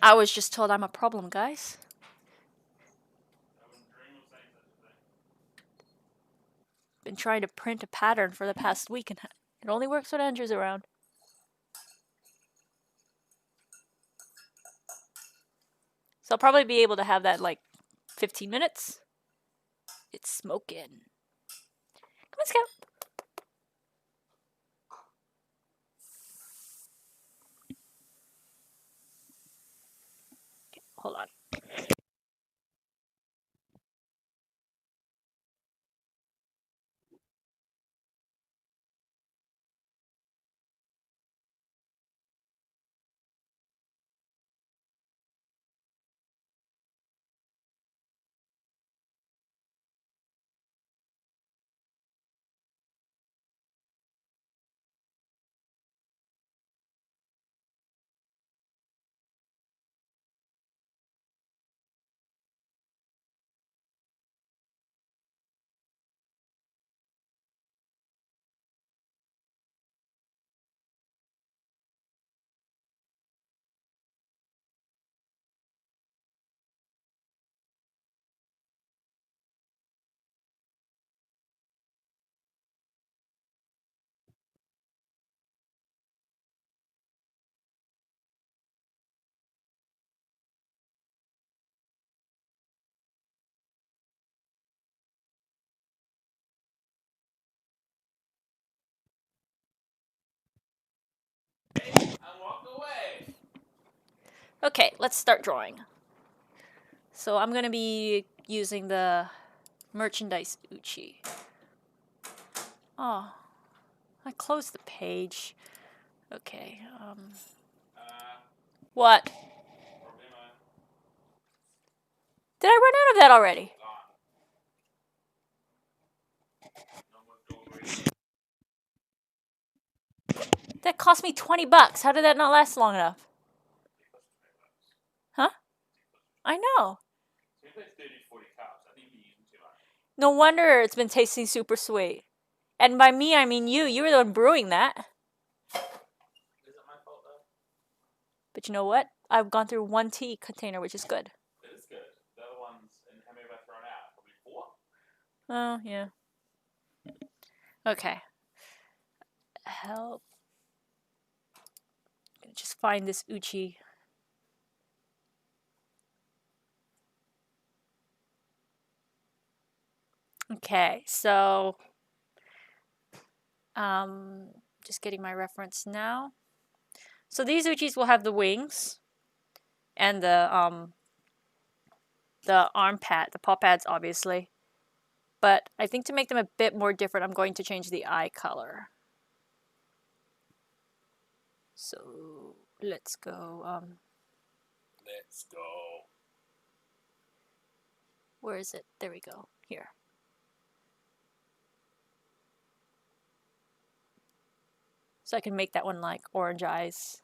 I was just told I'm a problem, guys. Been trying to print a pattern for the past week and it only works when Andrew's around. So I'll probably be able to have that in like 15 minutes. It's smoking. Come on, Scout. Hold on. Okay, let's start drawing. So I'm gonna be using the merchandise Uchi. Oh, I closed the page. Okay. What? Did I run out of that already? That cost me $20. How did that not last long enough? Huh? I know. No wonder it's been tasting super sweet. And by me, I mean you. You were the one brewing that. But you know what? I've gone through one tea container, which is good. It is good. The other ones, and how many have I thrown out? Probably 4? Oh, yeah. Okay. Help. Just find this Uchi. Okay, so just getting my reference now. So these Uchis will have the wings and the arm pad, the paw pads, obviously. But I think to make them a bit more different, I'm going to change the eye color. So let's go. Let's go. Where is it? There we go. Here. So I can make that one like orange eyes.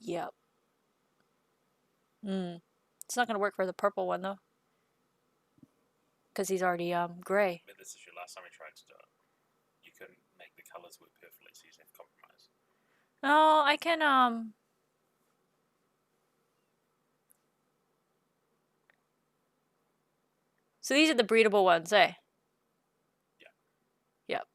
Yep. It's not gonna work for the purple one though, because he's already gray. But this is your last time you tried to do it. You couldn't make the colors work perfectly, so you have to compromise. No, I can So these are the breedable ones, eh? Yeah. Yep.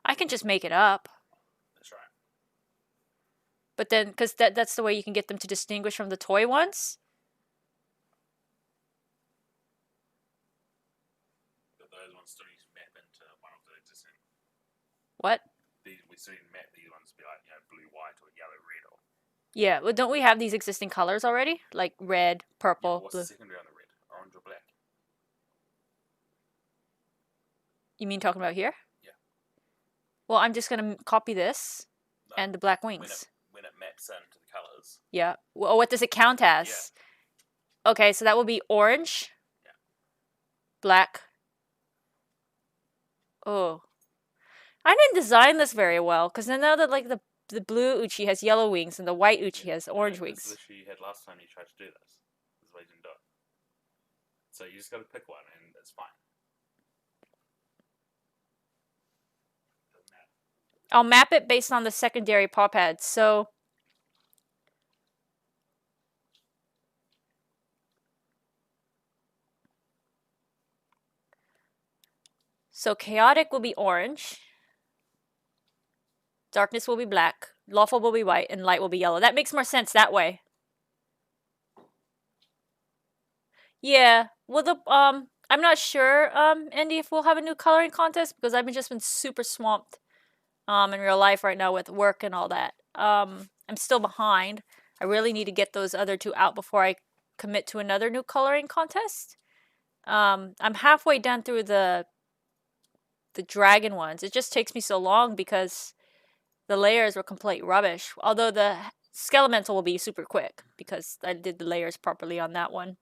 I can just make it up. That's right. But then, because that's the way you can get them to distinguish from the toy ones. But those ones still need to map into one of the existing. What? We still need to map these ones to be like, blue, white, or yellow, red, or. Yeah, well, don't we have these existing colors already? Like red, purple, What's blue. the secondary on the red? Orange or black? You mean talking about here? Yeah. Well, I'm just gonna copy this No, and the black wings. when it maps into the colors. Yeah. Well, what does it count as? Yeah. Okay, so that will be orange. Yeah. Black. Oh. I didn't design this very well because I know that like the blue Uchi has yellow wings and the white Uchi has orange wings. This is the issue you had last time you tried to do this. This is why you didn't do it. So you just got to pick one and it's fine. Doesn't matter. I'll map it based on the secondary paw pads. So chaotic will be orange. Darkness will be black. Lawful will be white, and light will be yellow. That makes more sense that way. Yeah. Well, I'm not sure, Andy, if we'll have a new coloring contest because I've just been super swamped, in real life right now with work and all that. I'm still behind. I really need to get those other two out before I commit to another new coloring contest. I'm halfway done through the dragon ones. It just takes me so long because the layers were complete rubbish. Although the skelemental will be super quick because I did the layers properly on that one.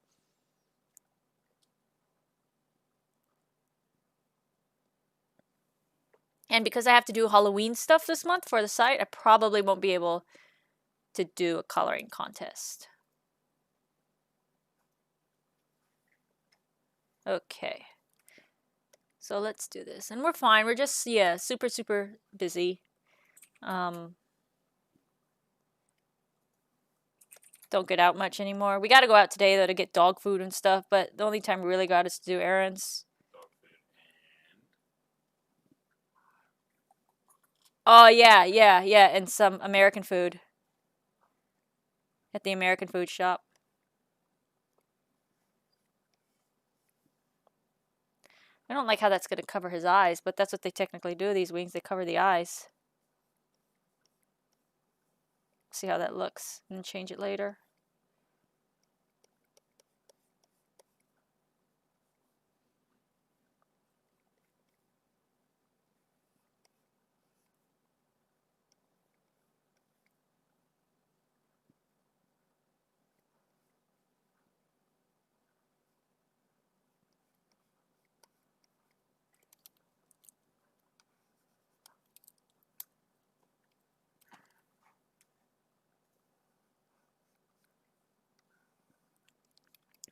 And because I have to do Halloween stuff this month for the site, I probably won't be able to do a coloring contest. Okay. So let's do this. And we're fine. We're just, yeah, super, super busy. Don't get out much anymore. We got to go out today, though, to get dog food and stuff. But the only time we really got is to do errands. Dog food and. Oh, yeah. And some American food. At the American food shop. I don't like how that's going to cover his eyes, but that's what they technically do, these wings. They cover the eyes. See how that looks and change it later.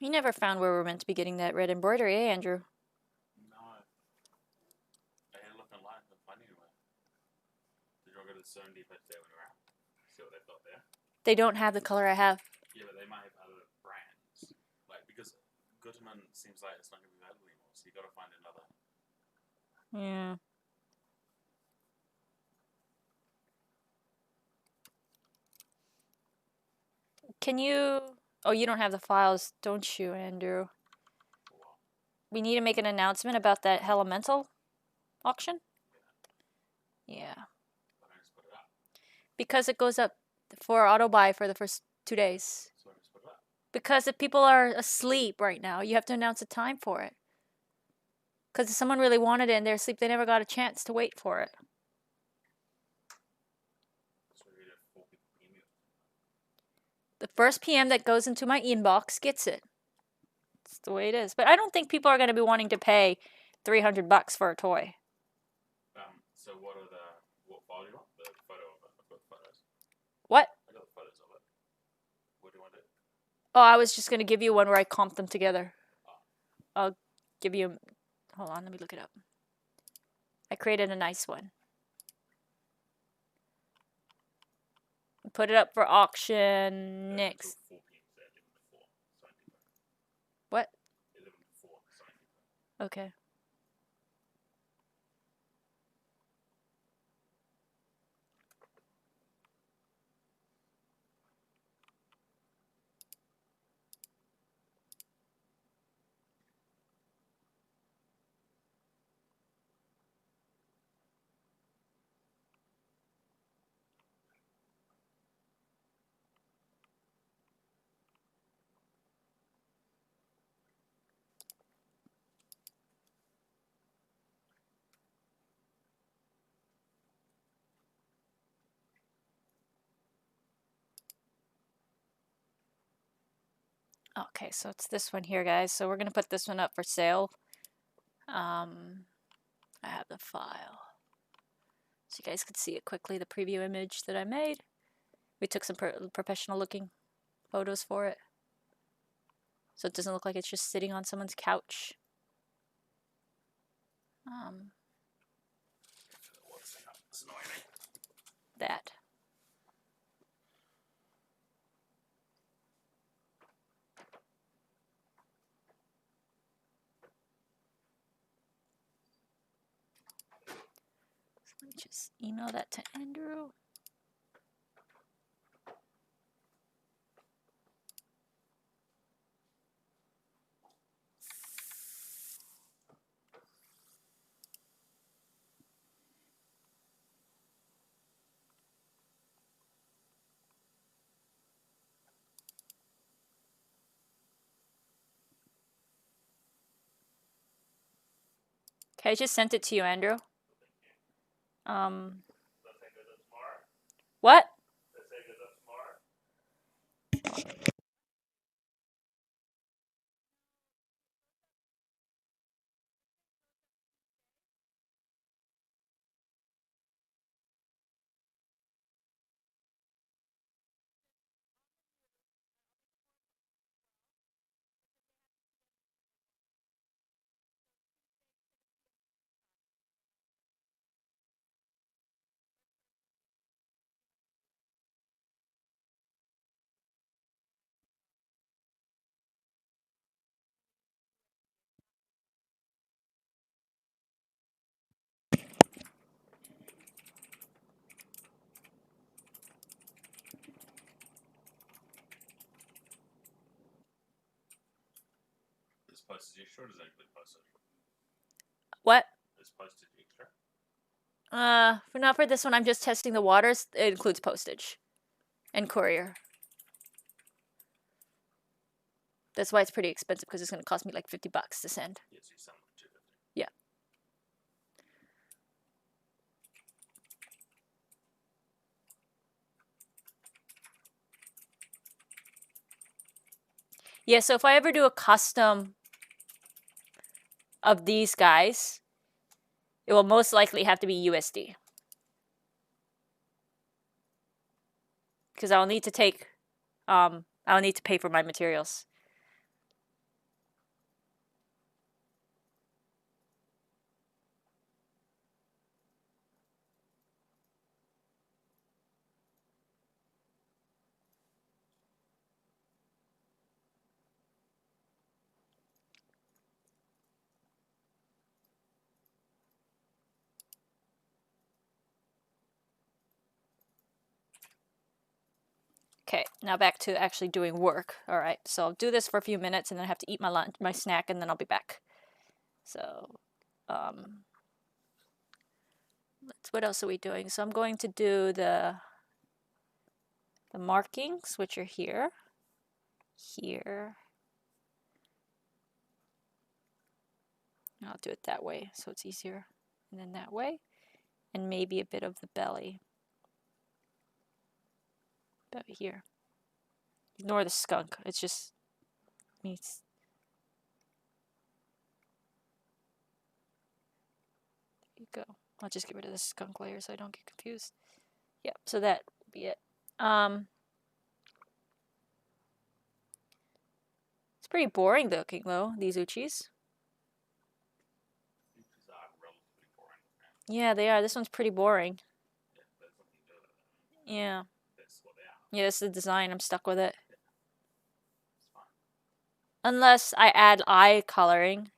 You never found where we're meant to be getting that red embroidery, eh, Andrew? No. I had a look online, couldn't find anywhere. Did you all go to the Sewn Depot today when you were out? See what they've got there? They don't have the color I have. Yeah, but they might have other brands. Like, because Gutermann seems like it's not going to be available anymore, so you got to find another. Yeah. Can you... Oh, you don't have the files, don't you, Andrew? We need to make an announcement about that Elemental auction? Yeah. Because it goes up for auto buy for the first 2 days. Because if people are asleep right now, you have to announce a time for it. Because if someone really wanted it and they're asleep, they never got a chance to wait for it. The first PM that goes into my inbox gets it. It's the way it is. But I don't think people are going to be wanting to pay $300 for a toy. So what file do you want? The photo of it. I've got the photos. What? I got the photos of it. What do you want to do? Oh, I was just going to give you one where I comped them together. I'll give you... Hold on, let me look it up. I created a nice one. put it up for auction next. 4 p.m. today, 11 to 4. What? 11 to 4. Okay. Okay, so it's this one here, guys. So we're gonna put this one up for sale. I have the file, so you guys could see it quickly. The preview image that I made. We took some professional-looking photos for it, so it doesn't look like it's just sitting on someone's couch. That. Let me just email that to Andrew. Okay, I just sent it to you, Andrew. What? Is postage extra or does that include postage? What? Is postage extra? Not for this one. I'm just testing the waters. It includes postage and courier. That's why it's pretty expensive, because it's going to cost me like $50 to send. Yes, you sell them for $250. Yeah. Yeah, so if I ever do a custom of these guys, it will most likely have to be USD. Because I'll need to take, I'll need to pay for my materials. Okay, now back to actually doing work. All right, so I'll do this for a few minutes and then I have to eat my lunch, my snack, and then I'll be back. So, what else are we doing? So I'm going to do the markings, which are here, here. I'll do it that way so it's easier, and then that way, and maybe a bit of the belly. About here. Ignore the skunk. It's just meats. There you go. I'll just get rid of the skunk layer so I don't get confused. Yep. So that will be it. It's pretty boring looking though. These uchis. These are relatively boring. Yeah, they are. This one's pretty boring. Yeah, that's something to do with it. Yeah. That's what they are. Yeah, it's the design. I'm stuck with it. It's fine. Unless I add eye coloring.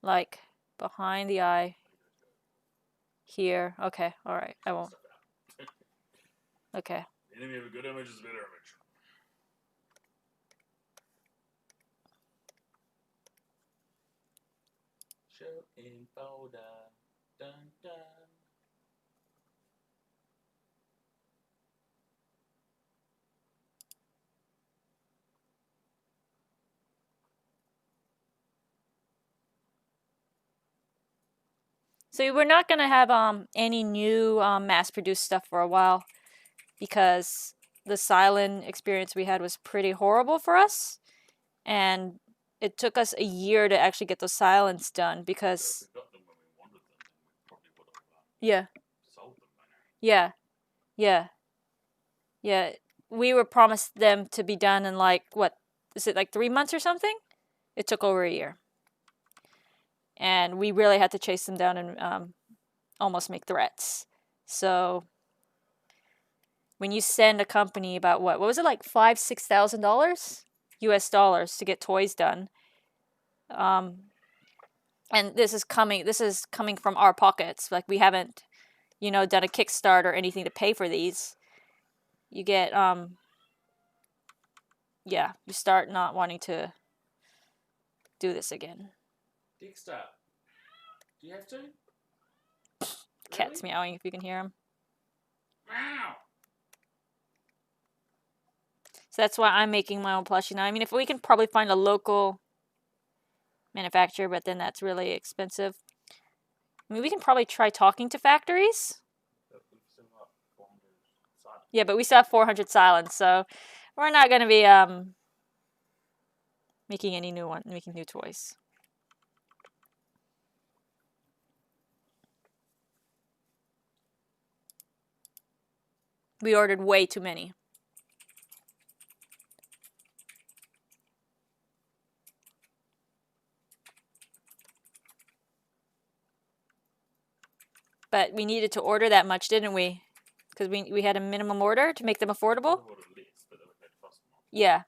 Like, behind the eye. Here. Okay, alright. I won't. Stuff out. Okay. The enemy of a good image is a better image. Show in folder. Dun dun. So we're not gonna have any new mass-produced stuff for a while because the Cylon experience we had was pretty horrible for us, and it took us a year to actually get those Cylons done So because if we got them when we wanted them, then we probably would have yeah, sold them by now. yeah, yeah, yeah. We were promised them to be done in like what is it like 3 months or something? It took over a year, and we really had to chase them down and almost make threats. So when you send a company about what was it like $5,000-6,000 US dollars to get toys done, and this is coming from our pockets. Like we haven't, done a Kickstarter or anything to pay for these. You get yeah, you start not wanting to do this again. Dexter, do you have to? Cat's meowing if you can hear him. Meow. So that's why I'm making my own plushie now. I mean, if we can probably find a local manufacturer, but then that's really expensive. I mean, we can probably try talking to factories. But we've still got 400 silent. Yeah, but we still have 400 Cylons, so we're not going to be making new toys. We ordered way too many. But we needed to order that much, didn't we? Because we had a minimum order to make them affordable. We ordered less, but they would have cost more. Yeah.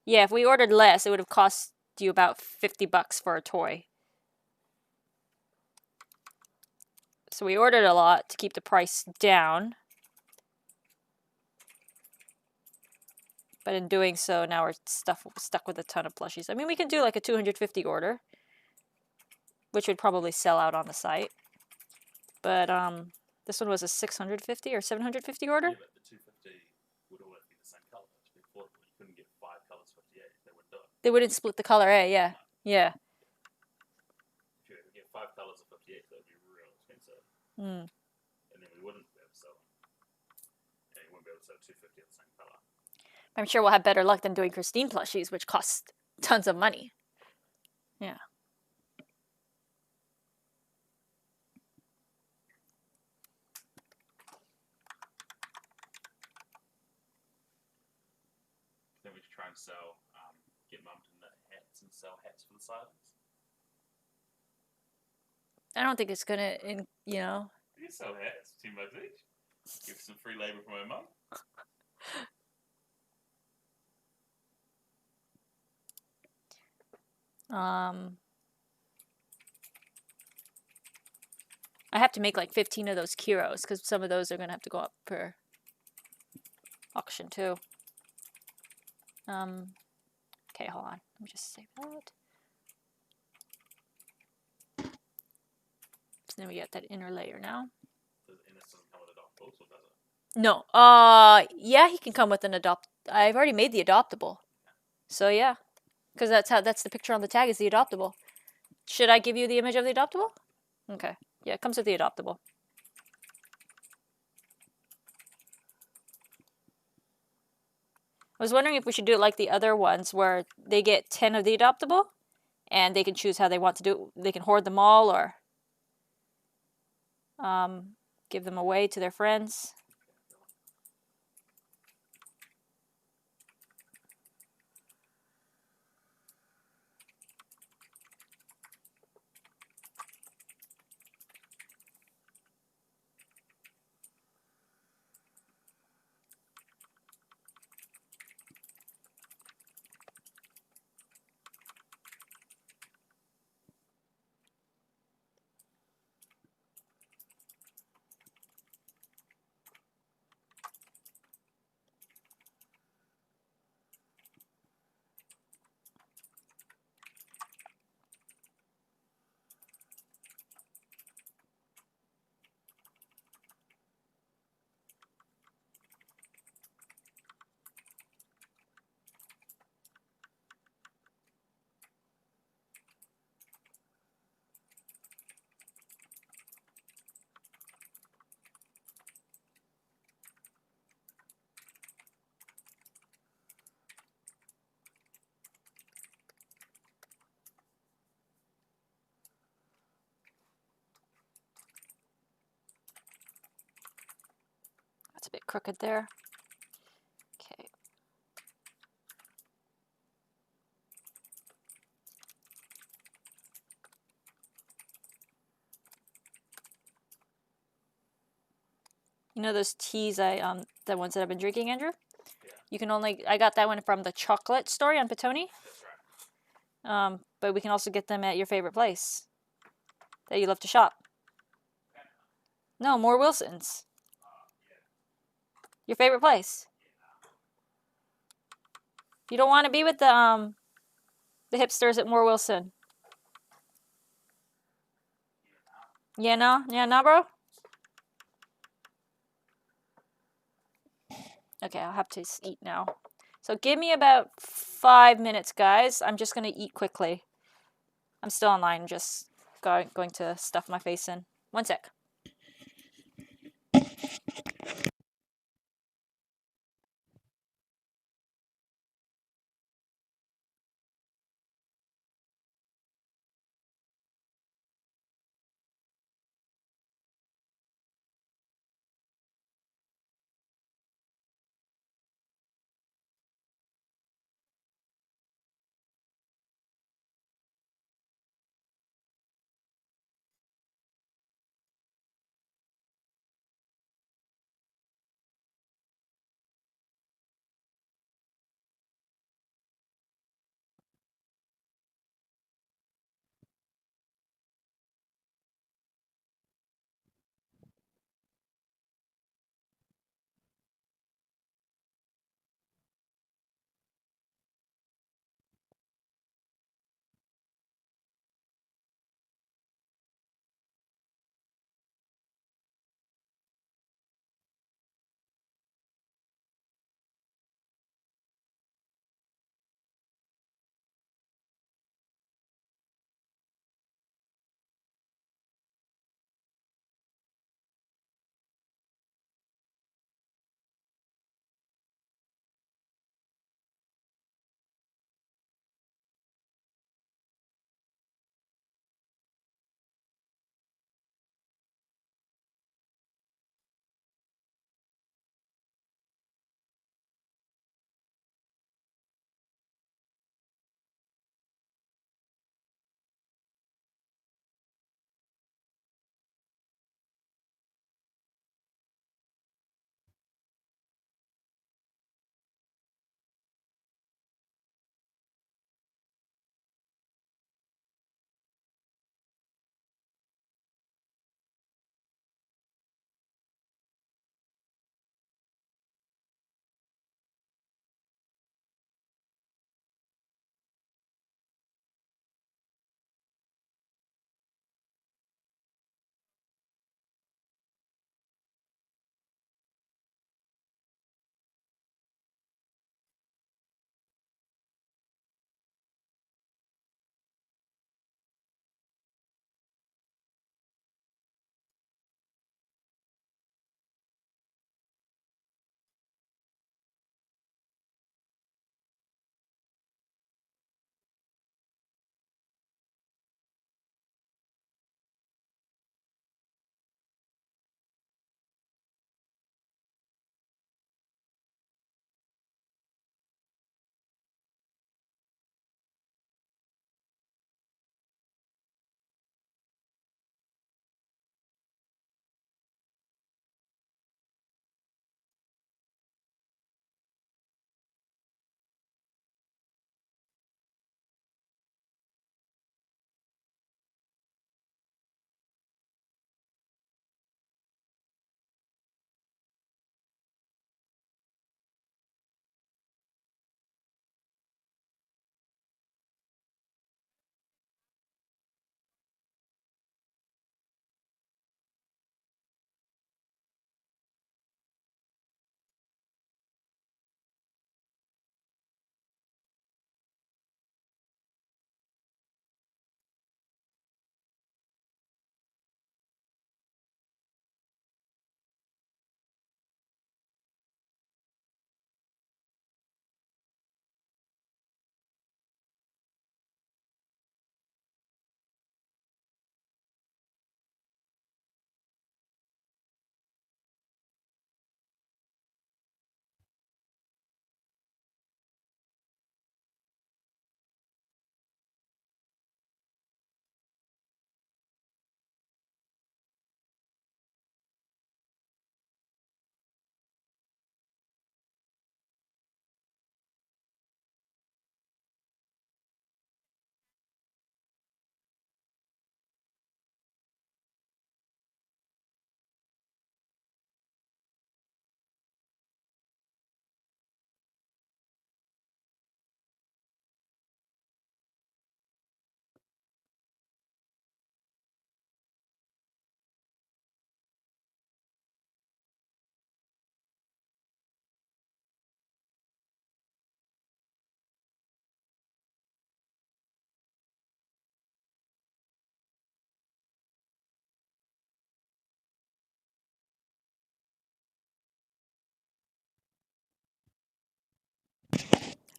Yeah, if we ordered less, it would have cost you about $50 for a toy. So we ordered a lot to keep the price down. But in doing so, now we're stuck with a ton of plushies. I mean, we can do like a 250 order, which would probably sell out on the site. But this one was a 650 or 750 order. Yeah, but the 250 would always be the same color. To be affordable, you couldn't get 5 colors 58. They would do it. They wouldn't split the color, eh? Yeah. Yeah. If you were to get 5 colors of 58, that would be real expensive. Mm. And then we wouldn't be able to sell them. And you wouldn't be able to sell 250 of the same color. I'm sure we'll have better luck than doing Christine plushies, which cost tons of money. Yeah. Then we should try and sell, get mum to knit hats and sell hats for the Cylons. I don't think it's gonna, You can sell hats, 10 bucks each. Give some free labor for my mum. I have to make like 15 of those Kiros because some of those are gonna have to go up for auction too. Okay, hold on. Let me just save that. So then we get that inner layer now. Does Ennis doesn't come with adoptables, or does it? No. Yeah, he can come with an I've already made the adoptable. So yeah. Because that's the picture on the tag is the adoptable. Should I give you the image of the adoptable? Okay. Yeah, it comes with the adoptable. I was wondering if we should do it like the other ones where they get 10 of the adoptable and they can choose how they want to do it. They can hoard them all or give them away to their friends. crooked there. Okay. You know those teas the ones that I've been drinking, Andrew? Yeah. You can only, I got that one from the chocolate store on Petone. That's right. But we can also get them at your favorite place that you love to shop. No, More Wilson's. Your favorite place. You don't want to be with the hipsters at More Wilson. Yeah, no? Yeah, no, bro? Okay, I'll have to eat now. So give me about 5 minutes, guys. I'm just going to eat quickly. I'm still online, just going to stuff my face in. 1 sec.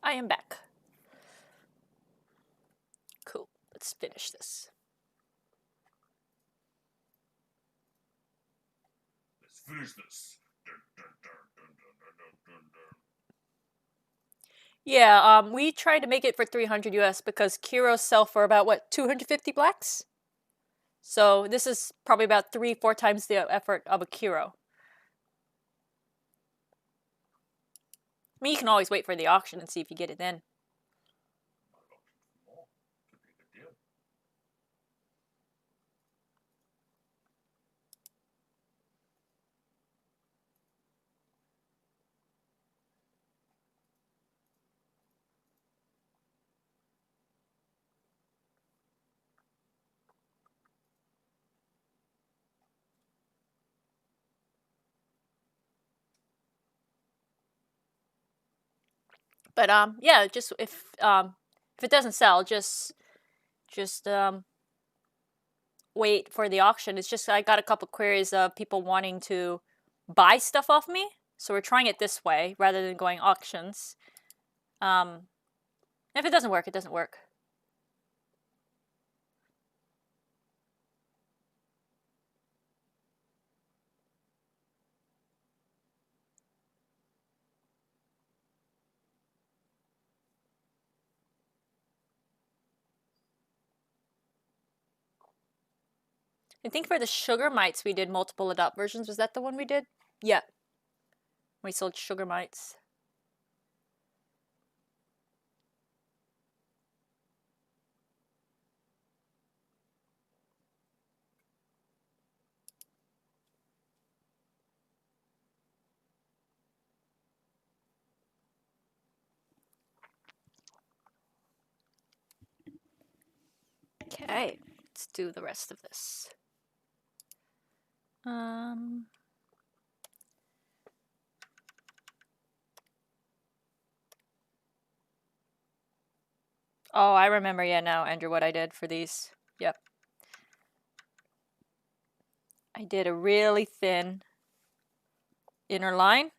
I am back. Cool. Let's finish this. Let's finish this. Dun, dun, dun, dun, dun, dun, dun, dun. Yeah, we tried to make it for 300 US because Kiros sell for about, what, 250 blacks? So this is probably about 3-4 times the effort of a Kiro. I mean, you can always wait for the auction and see if you get it then. Might auction for more. Could be a good deal. But yeah, just if it doesn't sell, just wait for the auction. It's just I got a couple queries of people wanting to buy stuff off me, so we're trying it this way rather than going auctions. If it doesn't work, it doesn't work. I think for the sugar mites we did multiple adopt versions. Was that the one we did? Yeah. We sold sugar mites. Okay, let's do the rest of this. Oh, I remember, yeah, now, Andrew, what I did for these. Yep. I did a really thin inner line.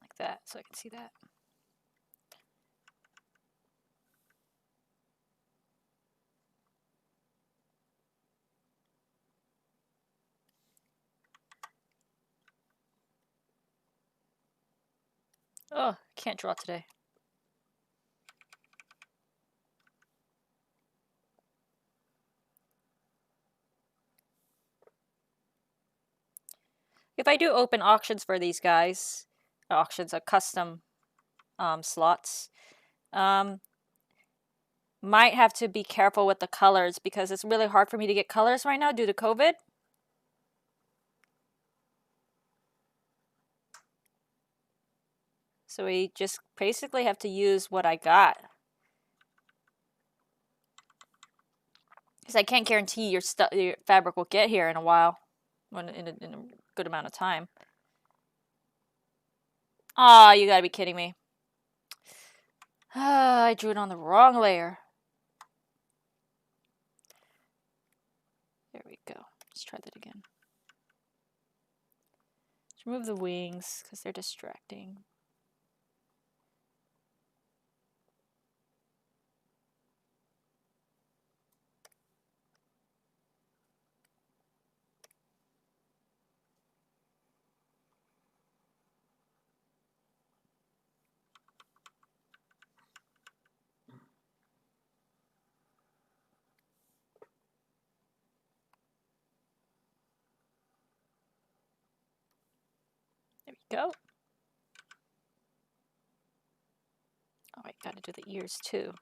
Like that, so I can see that. Oh, can't draw today. If I do open auctions for these guys, auctions are custom slots, might have to be careful with the colors because it's really hard for me to get colors right now due to COVID. So we just basically have to use what I got. Because I can't guarantee your fabric will get here in a while, in a good amount of time. Aw, you gotta be kidding me. I drew it on the wrong layer. There we go. Let's try that again. Let's remove the wings because they're distracting. There we go. Oh, I gotta do the ears too.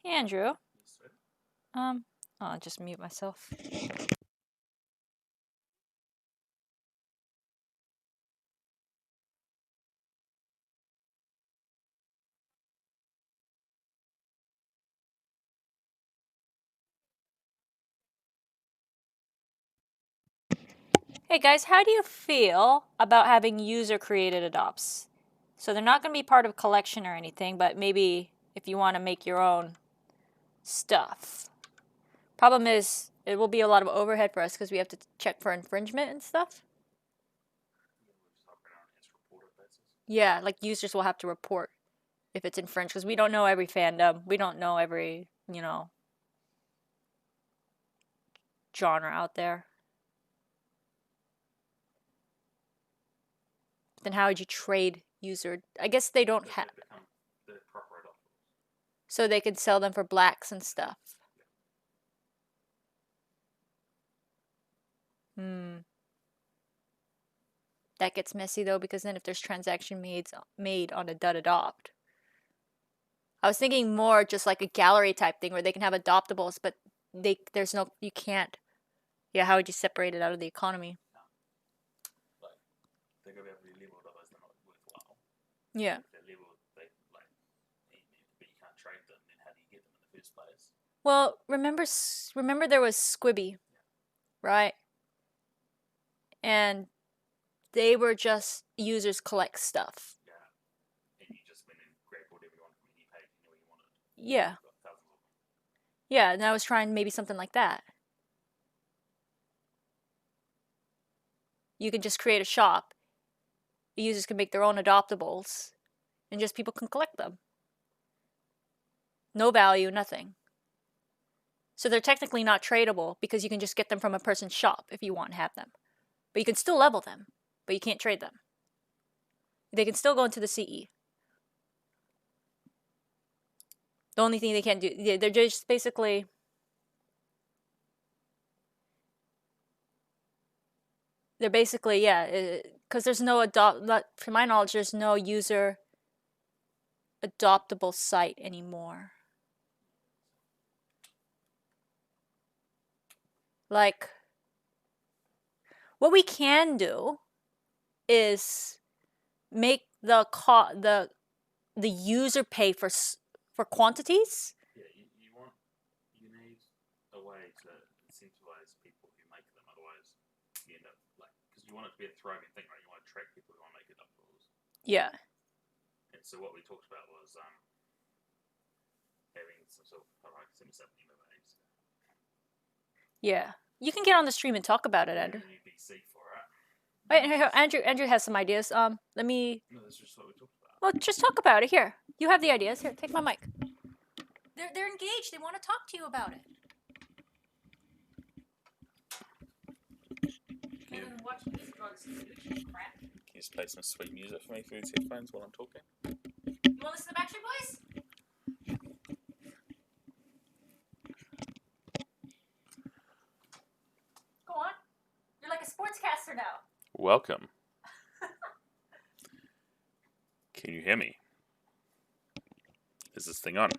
Hey, Andrew. Yes, sir. I'll just mute myself. Hey guys, how do you feel about having user-created adopts? So they're not going to be part of collection or anything, but maybe if you want to make your own stuff. Problem is, it will be a lot of overhead for us because we have to check for infringement and stuff. Yeah, we'll just hop around and just report it basis. Yeah, like users will have to report if it's infringed because we don't know every fandom. We don't know every, genre out there. Then how would you trade user? I guess they don't But have, they become the proper adoptables. so they could sell them for blacks and stuff. That gets messy though because then if there's transaction made on a dud adopt. I was thinking more just like a gallery type thing where they can have adoptables, but you can't. Yeah, how would you separate it out of the economy? Like, they're going to be able to be labeled, otherwise they're not worthwhile. Yeah. If they're labeled, but you can't trade them, then how do you get them in the first place? Well, remember there was Squibby, right? And they were just users collect stuff. Yeah. And you just went and grabbed whatever you wanted from any page, you knew what you wanted. Yeah. You've got thousands of them. Yeah, and I was trying maybe something like that. You can just create a shop. The users can make their own adoptables, and just people can collect them. No value, nothing. So they're technically not tradable because you can just get them from a person's shop if you want to have them. But you can still level them, but you can't trade them. They can still go into the CE. The only thing they can't do, they're just basically... They're basically, yeah, because there's no to my knowledge, there's no user adoptable site anymore. Like, what we can do is make the user pay for quantities. Yeah, you need a way to incentivize people who make them. Otherwise, you end up because you want it to be a thriving thing, right? You want to attract people who want to make adoptables. Yeah. And so what we talked about was having some sort of semi-subsidy MMAs. Yeah. You can get on the stream and talk about it, Andrew. UBC for it. Wait, Andrew has some ideas. Let me... No, that's just what we talked about. Well, just talk about it. Here. You have the ideas. Here, take my mic. They're engaged. They want to talk to you about it. Can And then watch music on crap. you just play some sweet music for me through these headphones while I'm talking? You want to listen to Backstreet Boys? Go on. You're like a sportscaster now. Welcome. Can you hear me? Is this thing on?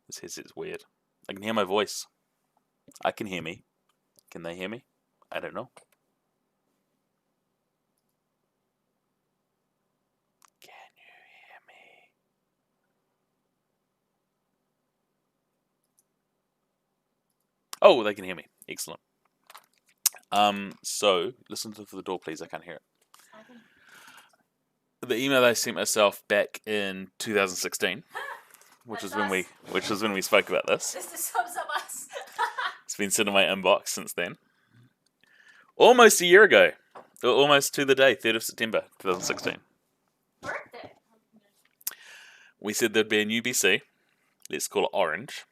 This headset's weird. I can hear my voice. I can hear me. Can they hear me? I don't know. Can you hear me? Oh, they can hear me. Excellent. So listen to the door, please. I can't hear it. The email I sent myself back in 2016, which was when we spoke about this. This sums up us. It's been sitting in my inbox since then. Almost a year ago. Almost to the day, 3rd of September 2016. Birthday. We said there'd be a new BC. Let's call it Orange.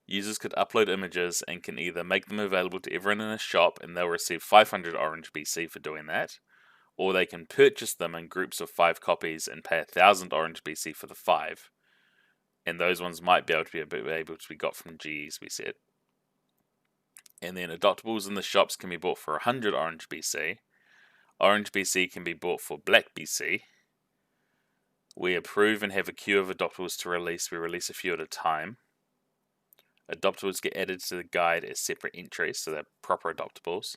Users could upload images and can either make them available to everyone in a shop and they'll receive 500 Orange BC for doing that, or they can purchase them in groups of 5 copies and pay 1,000 Orange BC for the 5. And those ones might be able to be got from GEs, we said. And then adoptables in the shops can be bought for 100 Orange BC. Orange BC can be bought for Black BC. We approve and have a queue of adoptables to release. We release a few at a time. Adoptables get added to the guide as separate entries, so they're proper adoptables.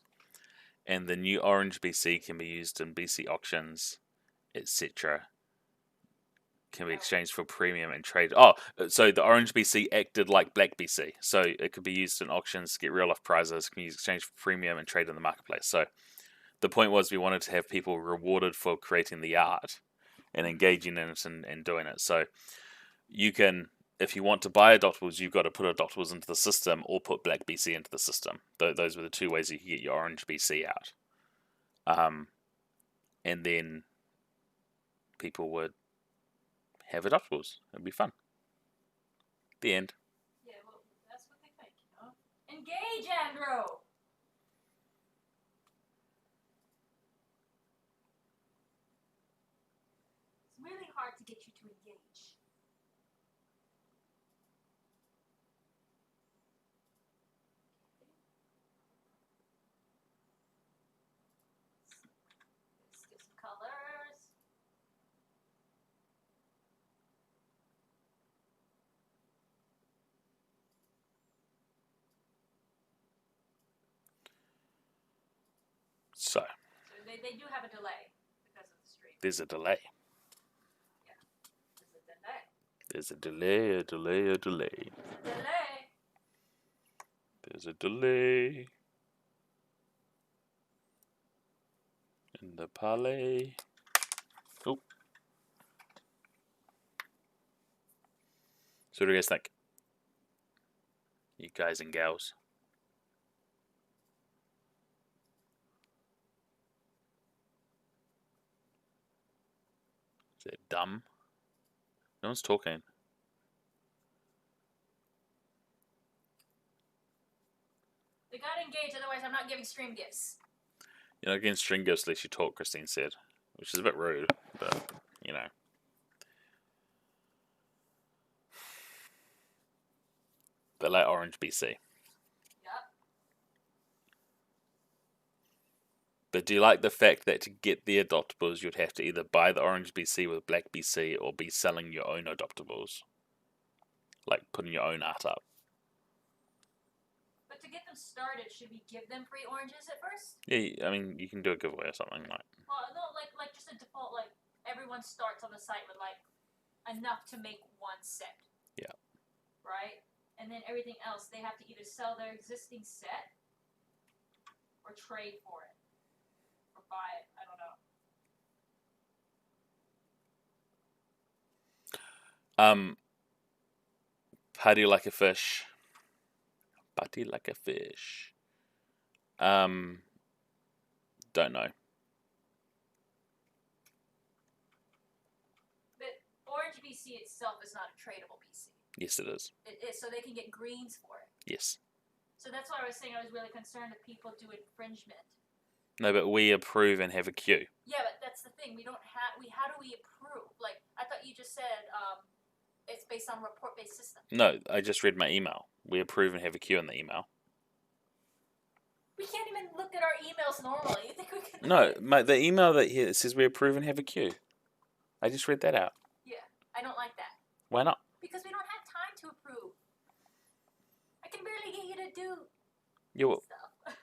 And the new orange BC can be used in BC auctions, etc. Can be exchanged for premium and trade. Oh, so the orange BC acted like black BC, so it could be used in auctions to get real life prizes. Can be exchanged for premium and trade in the marketplace. So the point was we wanted to have people rewarded for creating the art and engaging in it and doing it. So you can, if you want to buy adoptables, you've got to put adoptables into the system or put black BC into the system. Those were the two ways you could get your orange BC out. And then people would have adoptables. It'd be fun. The end. Yeah, well, that's what they think, you know? Engage, Andrew! It's really hard to get you to engage. Let's get some colors. So They do have a delay because of the stream. there's a delay. There's a delay. There's a delay, a delay, a delay. Delay. There's a delay. In the palais. Oh. So what do you guys think? You guys and gals. Is it dumb? No one's talking. They gotta engage, otherwise I'm not giving stream gifts. You're not getting string gifts unless you talk, Christine said. Which is a bit rude, but, you know. They like orange BC. Yep. But do you like the fact that to get the adoptables, you'd have to either buy the orange BC with black BC or be selling your own adoptables? Like putting your own art up. But to get them started, should we give them free oranges at first? Yeah, I mean, you can do a giveaway or something like. Well, no, like just a default, like everyone starts on the site with like enough to make one set. Yeah. Right? And then everything else, they have to either sell their existing set or trade for it. Or buy it. I don't know. Party like a fish. Party like a fish. Don't know. But Orange BC itself is not a tradable BC. Yes, it is. It is, so they can get greens for it. Yes. So that's why I was saying I was really concerned that people do infringement. No, but we approve and have a queue. Yeah, but that's the thing. We don't have. How do we approve? Like I thought you just said, it's based on a report-based system. No, I just read my email. We approve and have a queue in the email. We can't even look at our emails normally. You think we can? No, the email that here says we approve and have a queue. I just read that out. Yeah, I don't like that. Why not? Because we don't have time to approve. I can barely get you to do stuff.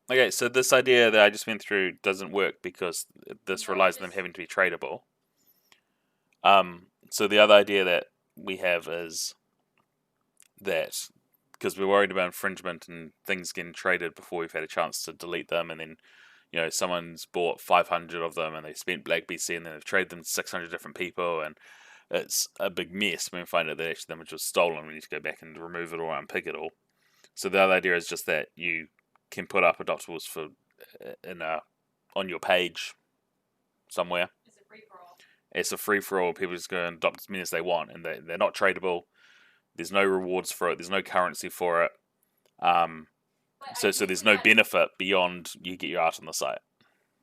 Okay, so this idea that I just went through doesn't work because this relies on them having to be tradable. So the other idea that we have is that because we're worried about infringement and things getting traded before we've had a chance to delete them, and then someone's bought 500 of them and they spent black BC and then they've traded them to 600 different people and it's a big mess when we find out that actually the image was stolen. We need to go back and remove it or unpick it all. So the other idea is just that you can put up adoptables for on your page somewhere. It's a free-for-all. It's a free-for-all. People just go and adopt as many as they want, and they're not tradable. There's no rewards for it. There's no currency for it. So there's no benefit beyond you get your art on the site.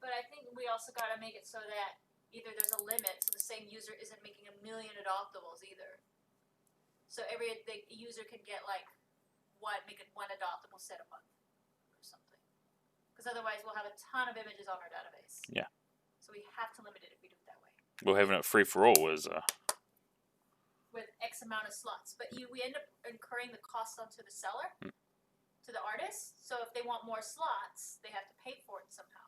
But I think we also got to make it so that either there's a limit, so the same user isn't making 1 million adoptables either. So the user can get make it one adoptable set a month or something. Because otherwise we'll have a ton of images on our database. Yeah. So we have to limit it if we do it that way. Well, having it free for all is with X amount of slots, but we end up incurring the cost onto the seller, to the artist. So if they want more slots, they have to pay for it somehow.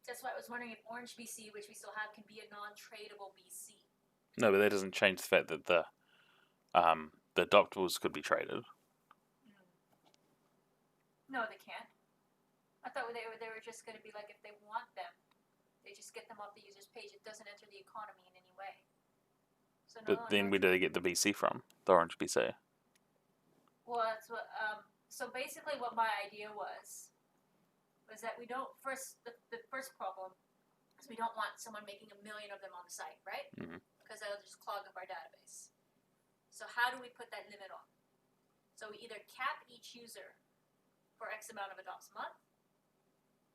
That's why I was wondering if Orange BC, which we still have, can be a non-tradable BC. no, but that doesn't change the fact that the adoptables could be traded. No, they can't. I thought they were just going to be like, if they want them, they just get them off the user's page. It doesn't enter the economy in any way. So no, But then where do they get the BC from? The Orange BC. Well, that's what. So basically, what my idea was that we don't the first problem is we don't want someone making 1 million of them on the site, right? Mm-hmm. Because that'll just clog up our database. So how do we put that limit on? So we either cap each user for X amount of adopts a month,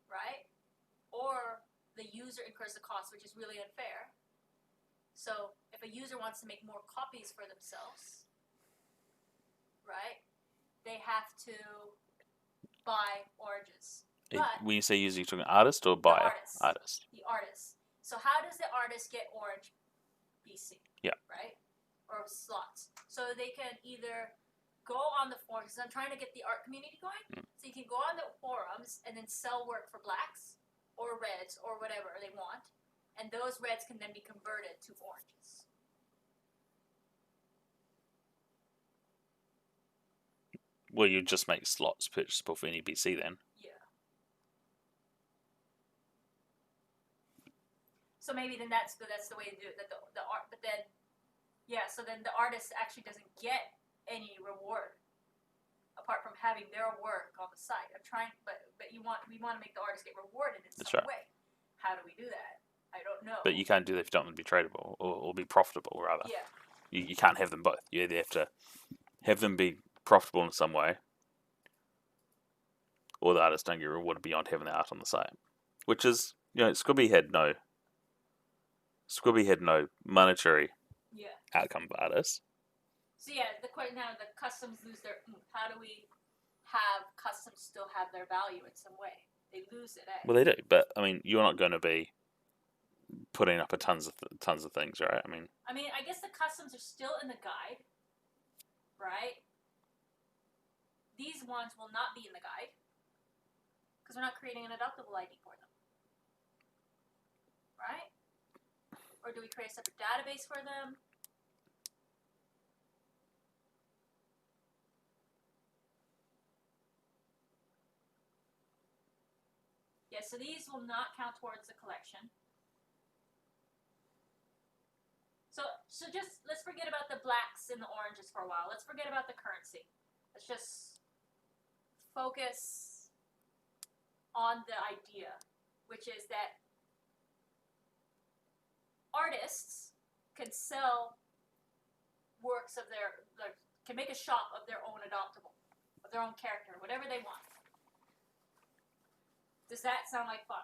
right? Or the user incurs the cost, which is really unfair. So if a user wants to make more copies for themselves, right, they have to buy oranges. But when you say user, you're talking artist or buyer? Artist. The artist. So how does the artist get Orange BC? Yeah. Right? Or slots. So they can either go on the forums, because I'm trying to get the art community going. So you can go on the forums and then sell work for blacks or reds or whatever they want. And those reds can then be converted to oranges. Well, you just make slots purchasable for any BC then. So maybe then that's the way to do it. That the art, but then, so then the artist actually doesn't get any reward apart from having their work on the site. I'm trying, but we want to make the artist get rewarded in some way. How do we do that? I don't know. But you can't do that if you don't want to be tradable or be profitable, rather. Yeah. You can't have them both. You either have to have them be profitable in some way, or the artists don't get rewarded beyond having the art on the site. Which is, Squibby had no monetary outcome for artists. So now the customs lose their oomph. How do we have customs still have their value in some way? They lose it. Well, they do, but I mean, you're not going to be putting up tons of things, right? I mean, I guess the customs are still in the guide, right? These ones will not be in the guide because we're not creating an adoptable ID for them, right? Or do we create a separate database for them? Yeah, so these will not count towards the collection. So just let's forget about the blacks and the oranges for a while. Let's forget about the currency. Let's just focus on the idea, which is that artists can sell works of can make a shop of their own adoptable, of their own character, whatever they want. Does that sound like fun?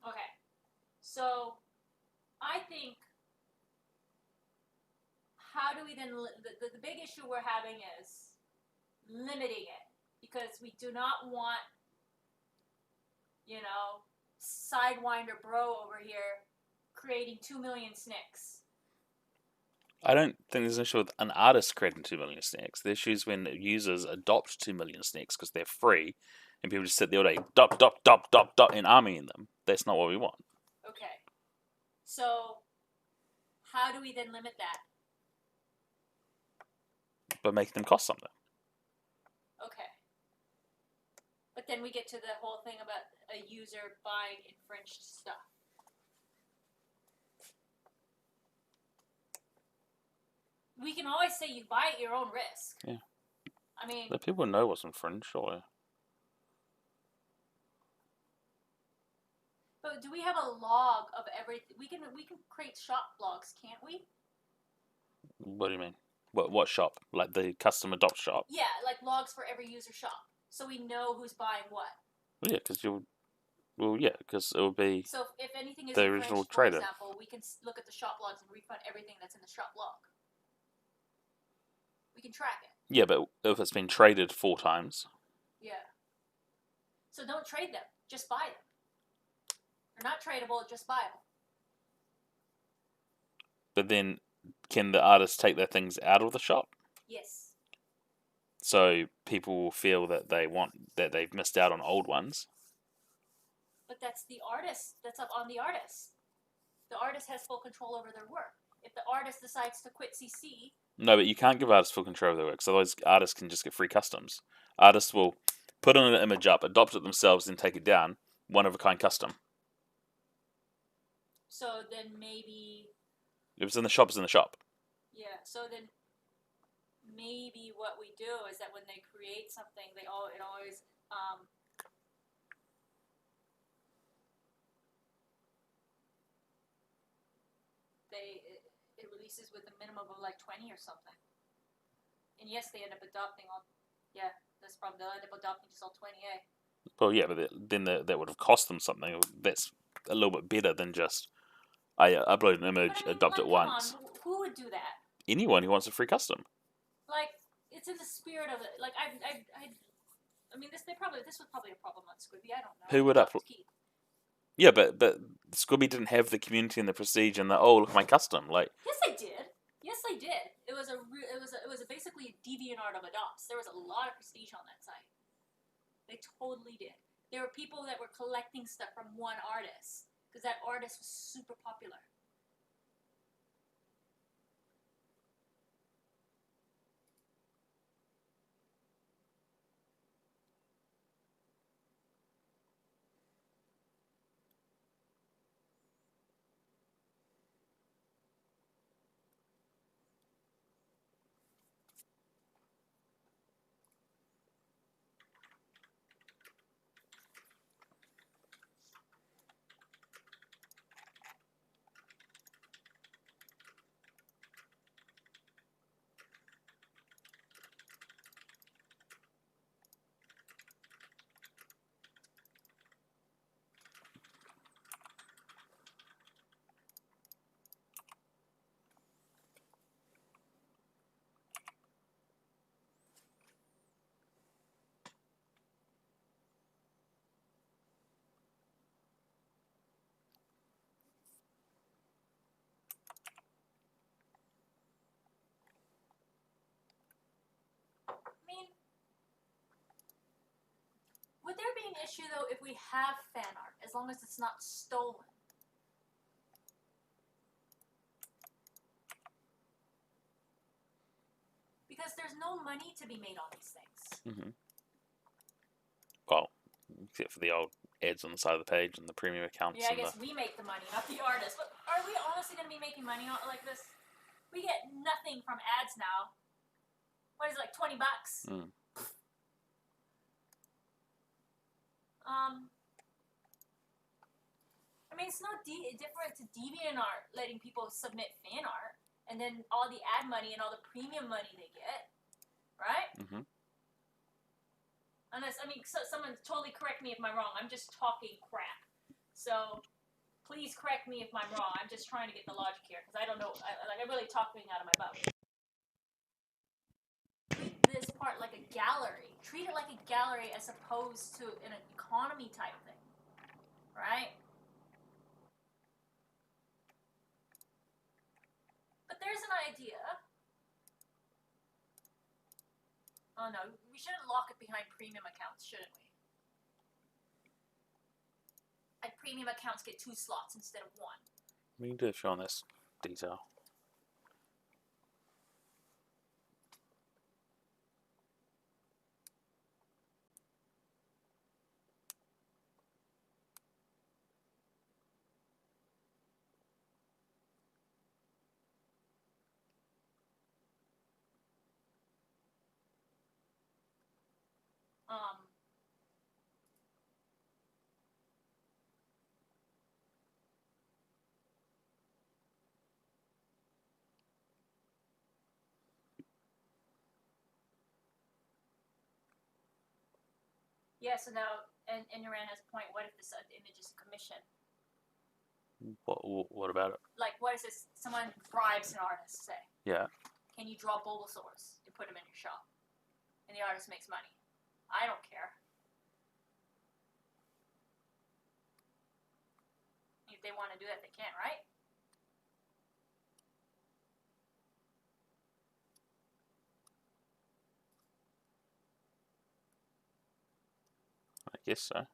Okay, so I think how do we then, the big issue we're having is limiting it, because we do not want, Sidewinder bro over here creating 2 million SNCCs. I don't think there's an issue with an artist creating 2 million SNCCs. The issue is when users adopt 2 million SNCCs because they're free, and people just sit there all day, dop, dop, dop, dop, dop, and armying them. That's not what we want. Okay. So, how do we then limit that? By making them cost something. Okay. But then we get to the whole thing about a user buying infringed stuff. We can always say you buy at your own risk. Yeah. I mean, The people know what's infringed, surely. but do we have a log of everything? We can create shop logs, can't we? What do you mean? What shop? Like the custom adopt shop? Yeah, like logs for every user shop, so we know who's buying what. Well, yeah, because you'll. Well, yeah, because it will be. So if anything is the infringed, original for trader. example, we can look at the shop logs and refund everything that's in the shop log. We can track it. Yeah, but if it's been traded 4 times. Yeah. So don't trade them. Just buy them. They're not tradable. Just buy them. But then, can the artists take their things out of the shop? Yes. So people will feel that they've missed out on old ones. But that's the artist. That's up on the artist. The artist has full control over their work. If the artist decides to quit CC... No, but you can't give artists full control of their work, so otherwise artists can just get free customs. Artists will put an image up, adopt it themselves, then take it down, one-of-a-kind custom. So then maybe... If it's in the shop, it's in the shop. Yeah, so then maybe what we do is that when they create something, it always... It releases with a minimum of like 20 or something. And yes, they end up adopting all... Yeah, that's the problem. They'll end up adopting just all 20, eh? Well, yeah, but then that would have cost them something. That's a little bit better than just, I upload an image, adopt it once. Come on, who would do that? Anyone who wants a free custom. Like, it's in the spirit of it. Like, I mean, this was probably a problem on Squibbie. I don't know. Who would upload? Yeah, but Squibbie didn't have the community and the prestige and the look at my custom. Like, yes, they did. Yes, they did. It was basically a DeviantArt of adopts. There was a lot of prestige on that site. They totally did. There were people that were collecting stuff from one artist because that artist was super popular. Would there be an issue, though, if we have fan art, as long as it's not stolen? Because there's no money to be made on these things. mm-hmm. Well, except for the old ads on the side of the page and the premium accounts. Yeah, I guess we make the money, not the artist. But are we honestly going to be making money on like this? We get nothing from ads now. What is it, like $20? Mm. I mean, it's not different to DeviantArt letting people submit fan art, and then all the ad money and all the premium money they get, right? Mm-hmm. Unless, I mean, someone totally correct me if I'm wrong. I'm just talking crap. So, please correct me if I'm wrong. I'm just trying to get the logic here, because I don't know. I'm really talking out of my butt. Treat this part like a gallery. Treat it like a gallery as opposed to an economy type thing, right? But there's an idea. Oh no, we shouldn't lock it behind premium accounts, shouldn't we? Like premium accounts get 2 slots instead of 1. We can do a show on this detail. Um, yeah, so now, and Iran has a point. What if this image is a commission? What about it? Like, what is this? Someone bribes an artist, say. Yeah. Can you draw Bulbasaurs and put them in your shop? And the artist makes money. I don't care. If they want to do that, they can, right? I guess so.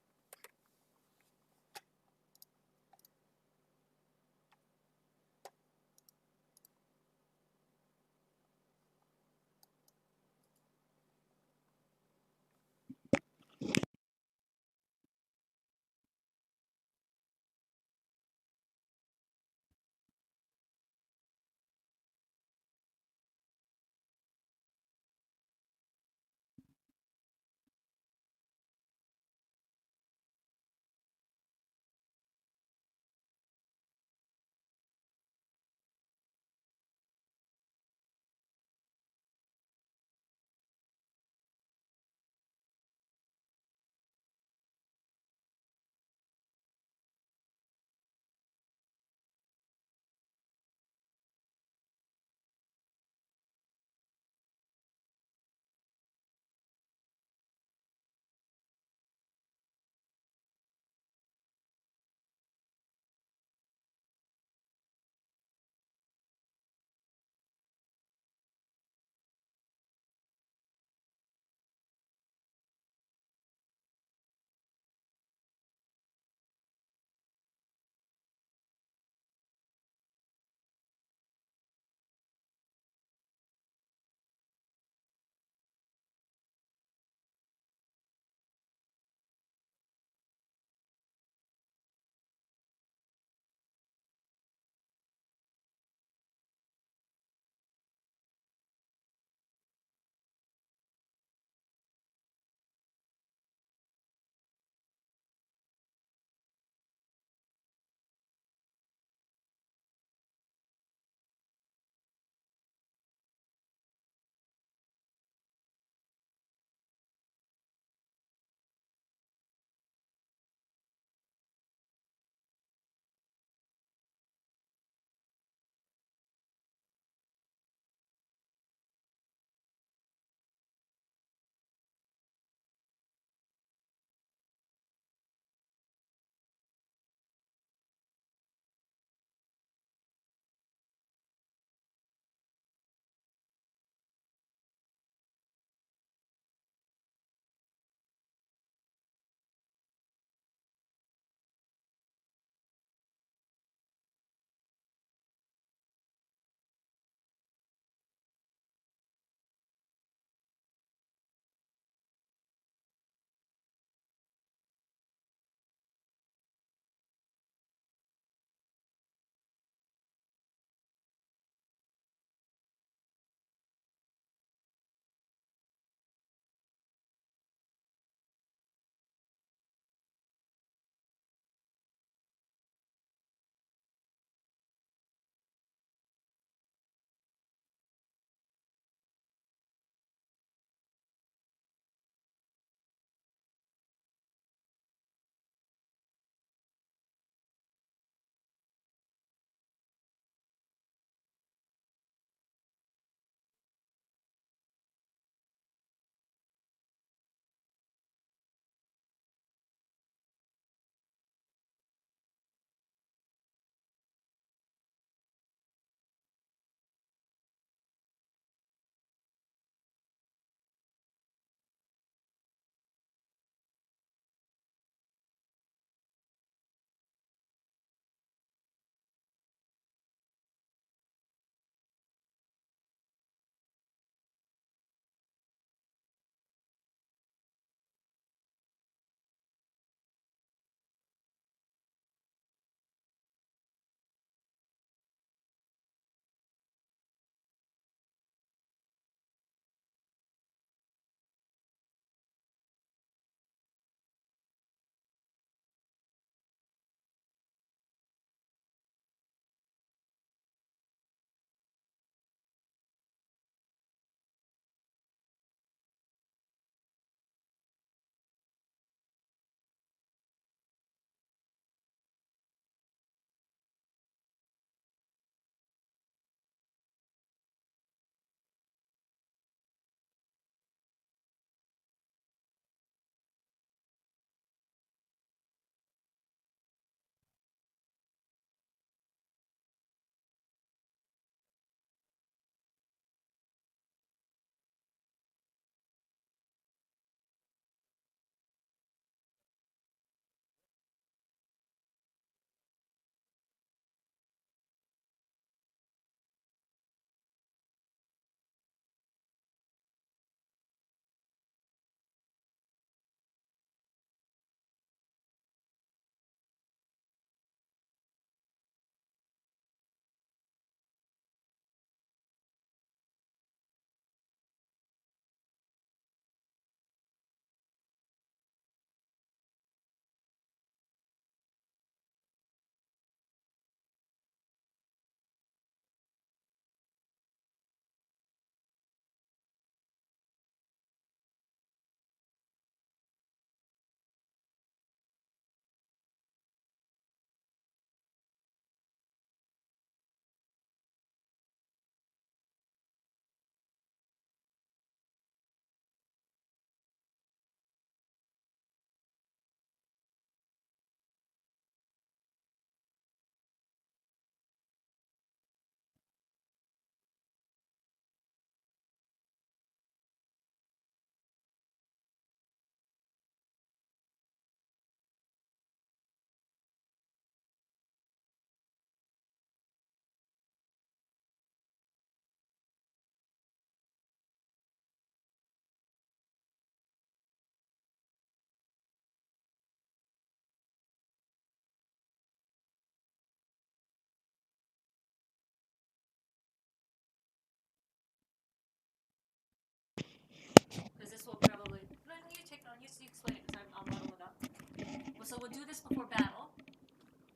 So we'll do this before battle,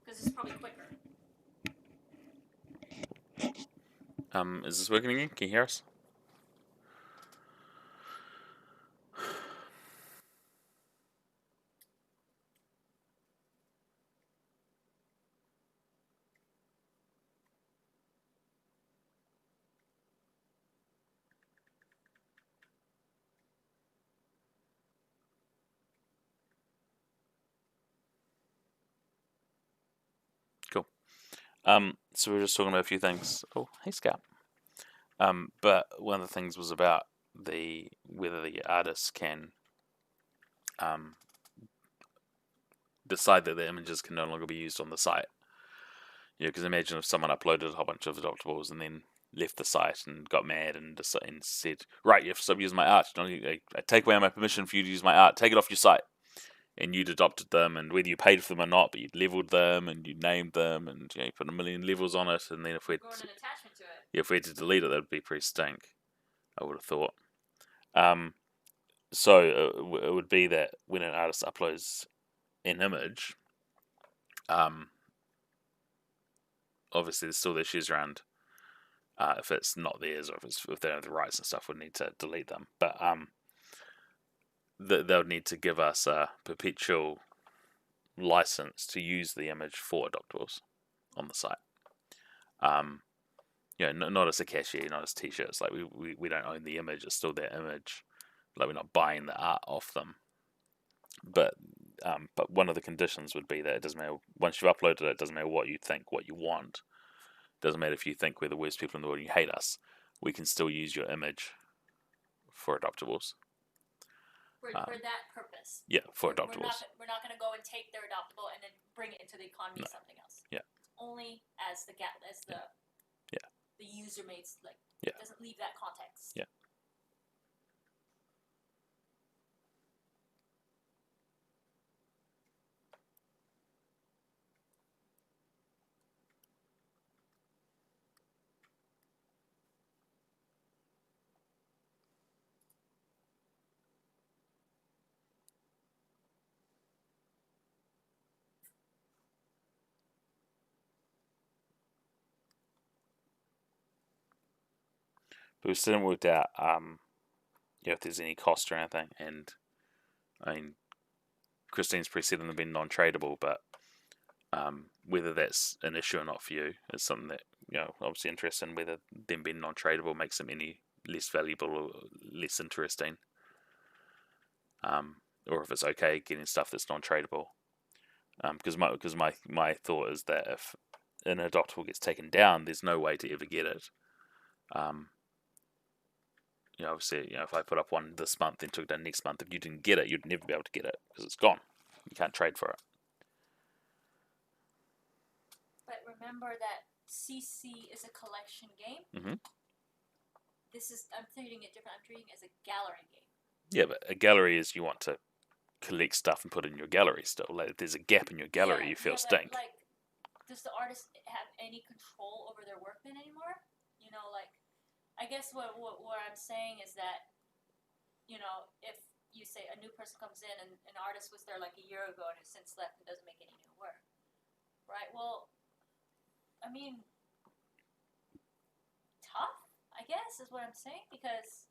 because it's probably quicker. Is this working again? Can you hear us? Cool. So we were just talking about a few things. Oh, hey, Scout. But one of the things was about whether the artists can decide that the images can no longer be used on the site. Because imagine if someone uploaded a whole bunch of Adoptables and then left the site and got mad and said, right, you have to stop using my art. I take away my permission for you to use my art. Take it off your site. And you'd adopted them, and whether you paid for them or not, but you'd leveled them and you named them, and you put a million levels on it. And then if we had to delete it, that would be pretty stink. I would have thought. So it would be that when an artist uploads an image, obviously there's still issues around if it's not theirs, or if they don't have the rights and stuff, we'd need to delete them. But they'll need to give us a perpetual license to use the image for Adoptables on the site. Not as a cashier, not as t-shirts. Like we don't own the image; it's still their image. Like we're not buying the art off them. But one of the conditions would be that it doesn't matter once you've uploaded it. It doesn't matter what you think, what you want. It doesn't matter if you think we're the worst people in the world and you hate us. We can still use your image for Adoptables. For that purpose. Yeah, for Adoptables. We're not going to go and take their Adoptable and then bring it into the economy as something else. Yeah. It's only as the user made, it doesn't leave that context. Yeah. But we still haven't worked out, if there's any cost or anything. And I mean, Christine's pretty said them being non-tradable, but whether that's an issue or not for you is something that obviously interested in. Whether them being non-tradable makes them any less valuable or less interesting, or if it's okay getting stuff that's non-tradable. Because my thought is that if an Adoptable gets taken down, there's no way to ever get it. Obviously, if I put up one this month and took it down next month, if you didn't get it, you'd never be able to get it because it's gone. You can't trade for it. But remember that CC is a collection game. Mm-hmm. I'm treating it different. I'm treating it as a gallery game. Yeah, but a gallery is you want to collect stuff and put it in your gallery still. Like if there's a gap in your gallery, you feel stink. Like, does the artist have any control over their work then anymore? I guess what I'm saying is that, if you say a new person comes in and an artist was there like a year ago and has since left and doesn't make any new work, right? Well, I mean, tough, I guess, is what I'm saying, because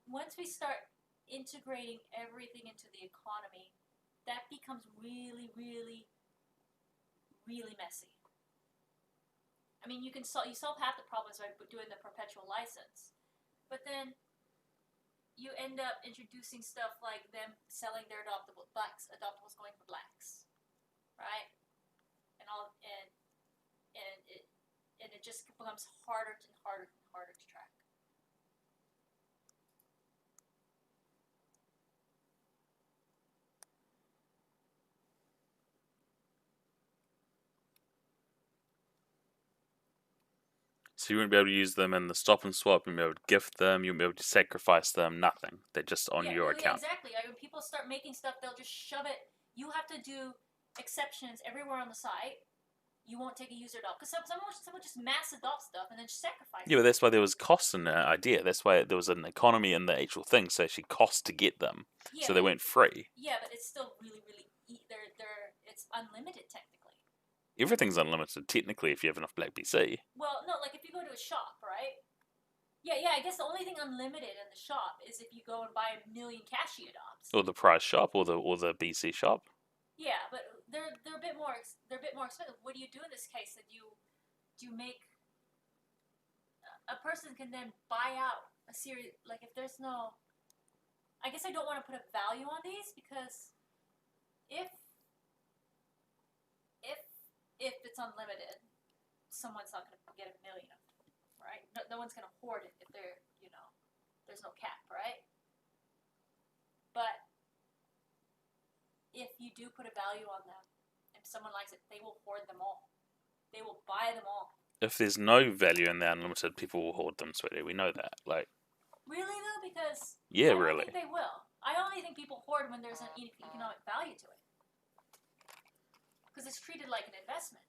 once we start integrating everything into the economy, that becomes really, really, really messy. I mean, you solve half the problems by doing the perpetual license, but then you end up introducing stuff like them selling their adoptables going for blacks, right? And it just becomes harder and harder and harder to track. So you wouldn't be able to use them in the stop and swap. You wouldn't be able to gift them. You wouldn't be able to sacrifice them. Nothing. They're just on your account. Exactly. When people start making stuff, they'll just shove it. You have to do exceptions everywhere on the site. You won't take a user adopt because someone just mass adopt stuff and then just sacrifice. Yeah, but that's why there was cost in the idea. That's why there was an economy in the actual thing. So it actually cost to get them. So they weren't free. Yeah, but it's still really, really it's unlimited technically. Everything's unlimited technically if you have enough Black BC. Well, no, like if you go to a shop, right? Yeah. I guess the only thing unlimited in the shop is if you go and buy 1,000,000 Kashi adopts. Or the prize shop, or the BC shop. Yeah, but they're a bit more expensive. What do you do in this case? That you make a person can then buy out a series. Like if there's no, I guess I don't want to put a value on these because if it's unlimited, someone's not going to get 1,000,000 of them, right? No one's going to hoard it if they're, there's no cap, right? But if you do put a value on them, if someone likes it, they will hoard them all. They will buy them all. If there's no value in the unlimited, people will hoard them, sweetie. We know that. Like, really though, because yeah, I don't really. think they will. I only think people hoard when there's an economic value to it, because it's treated like an investment.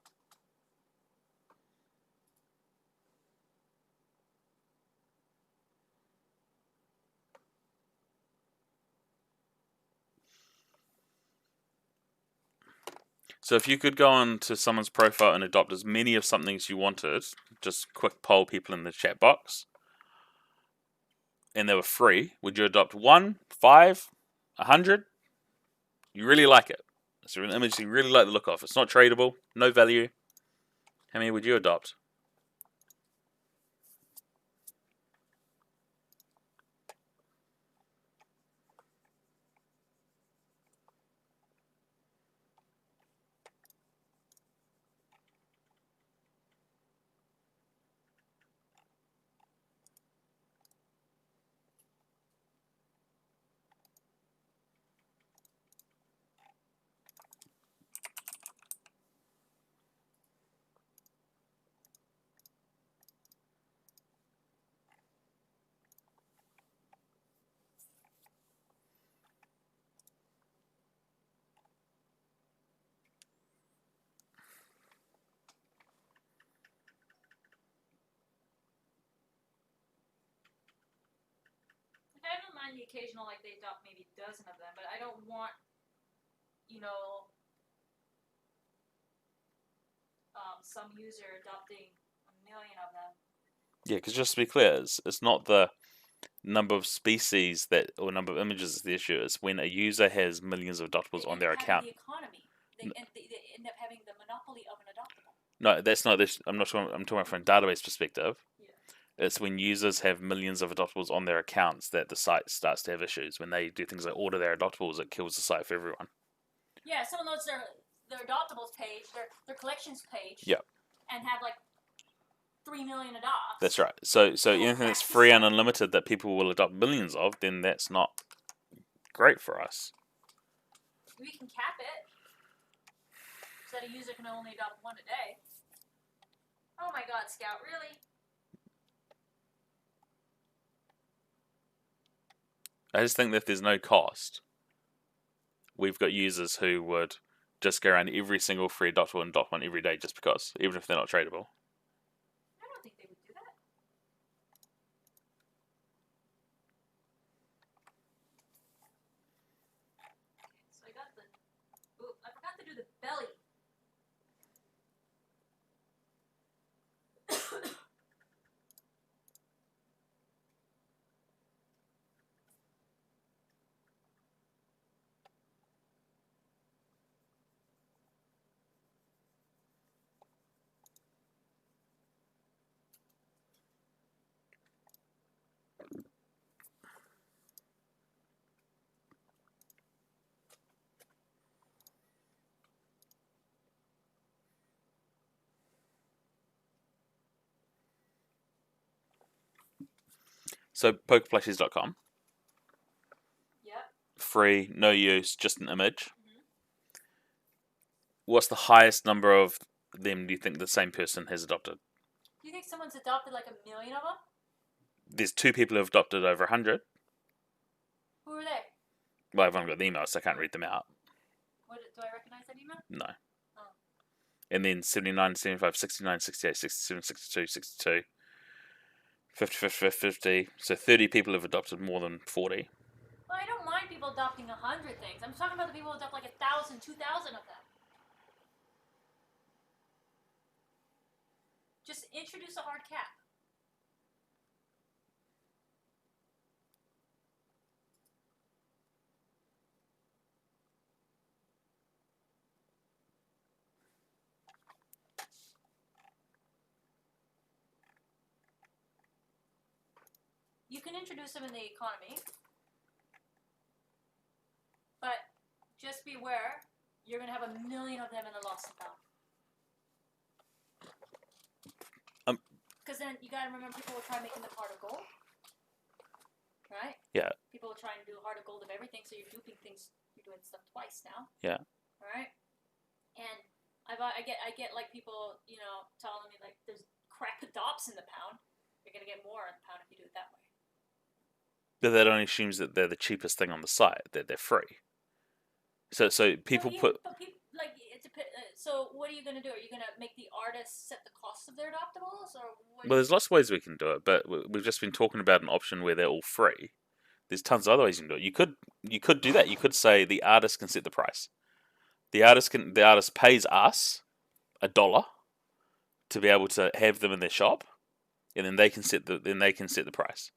So if you could go on to someone's profile and adopt as many of something as you wanted, just quick poll people in the chat box, and they were free, would you adopt 1, 5, 100? You really like it. It's an image you really like the look of. It's not tradable, no value. How many would you adopt? I don't mind the occasional, like they adopt maybe a dozen of them, but I don't want, some user adopting 1,000,000 of them. Yeah, because just to be clear, it's not the number of species or number of images is the issue. It's when a user has millions of adoptables on their account. The economy. They end up having the monopoly of an adoptable. No, that's not this. I'm talking about from a database perspective. Yeah. It's when users have millions of adoptables on their accounts that the site starts to have issues. When they do things like order their adoptables, it kills the site for everyone. Yeah, someone loads their adoptables page, their collections page. Yeah. And have like 3,000,000 adopts. That's right. So anything that's free and unlimited that people will adopt millions of, then that's not great for us. We can cap it so that a user can only adopt one a day. Oh my God, Scout, really? I just think that if there's no cost, we've got users who would just go around every single free adoptable and adopt one every day just because, even if they're not tradable. I don't think they would do that. Okay, so I got I forgot to do the belly. So PokePlushies.com. Yep. Free, no use, just an image. Mm-hmm. What's the highest number of them do you think the same person has adopted? Do you think someone's adopted like 1,000,000 of them? There's 2 people who have adopted over 100. Who are they? Well, I've only got the emails, so I can't read them out. Do I recognize that email? No. Oh. And then 79, 75, 69, 68, 67, 62, 62, 50, 50, 50, 50. So 30 people have adopted more than 40. Well, I don't mind mind people adopting 100 things. I'm talking about the people who adopt like 1,000, 2,000 of them. Just introduce a hard cap. You can introduce them in the economy, but just beware, you're going to have 1 million of them in the lost and found. Because then you got to remember, people will try making them heart of gold, right? Yeah. People will try and do heart of gold of everything, so you're duping things. You're doing stuff twice now. Yeah. All right. And I get like people, telling me like there's crap adopts in the pound. You're gonna get more in the pound if you do it that way. But that only assumes that they're the cheapest thing on the site, that they're free. So people put. But people, like, so what are you gonna do? Are you gonna make the artists set the cost of their adoptables, or what? Well, there's lots of ways we can do it, but we've just been talking about an option where they're all free. There's tons of other ways you can do it. You could do that. You could say the artist can set the price. The artist pays us $1 to be able to have them in their shop, and then they can set the price.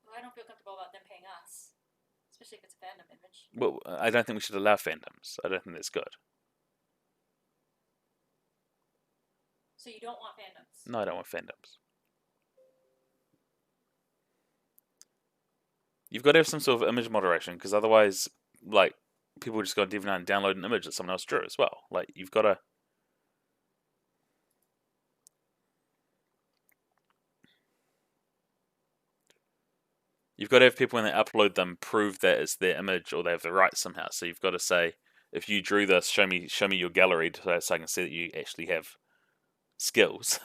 Well, I don't feel comfortable about them paying us, especially if it's a fandom image. Well, I don't think we should allow fandoms. I don't think that's good. So you don't want fandoms? No, I don't want fandoms. You've got to have some sort of image moderation, because otherwise, like, people just go on DeviantArt and download an image that someone else drew as well. Like, you've got to. You've got to have people, when they upload them, prove that it's their image or they have the rights somehow. So you've got to say, if you drew this, show me your gallery so I can see that you actually have skills.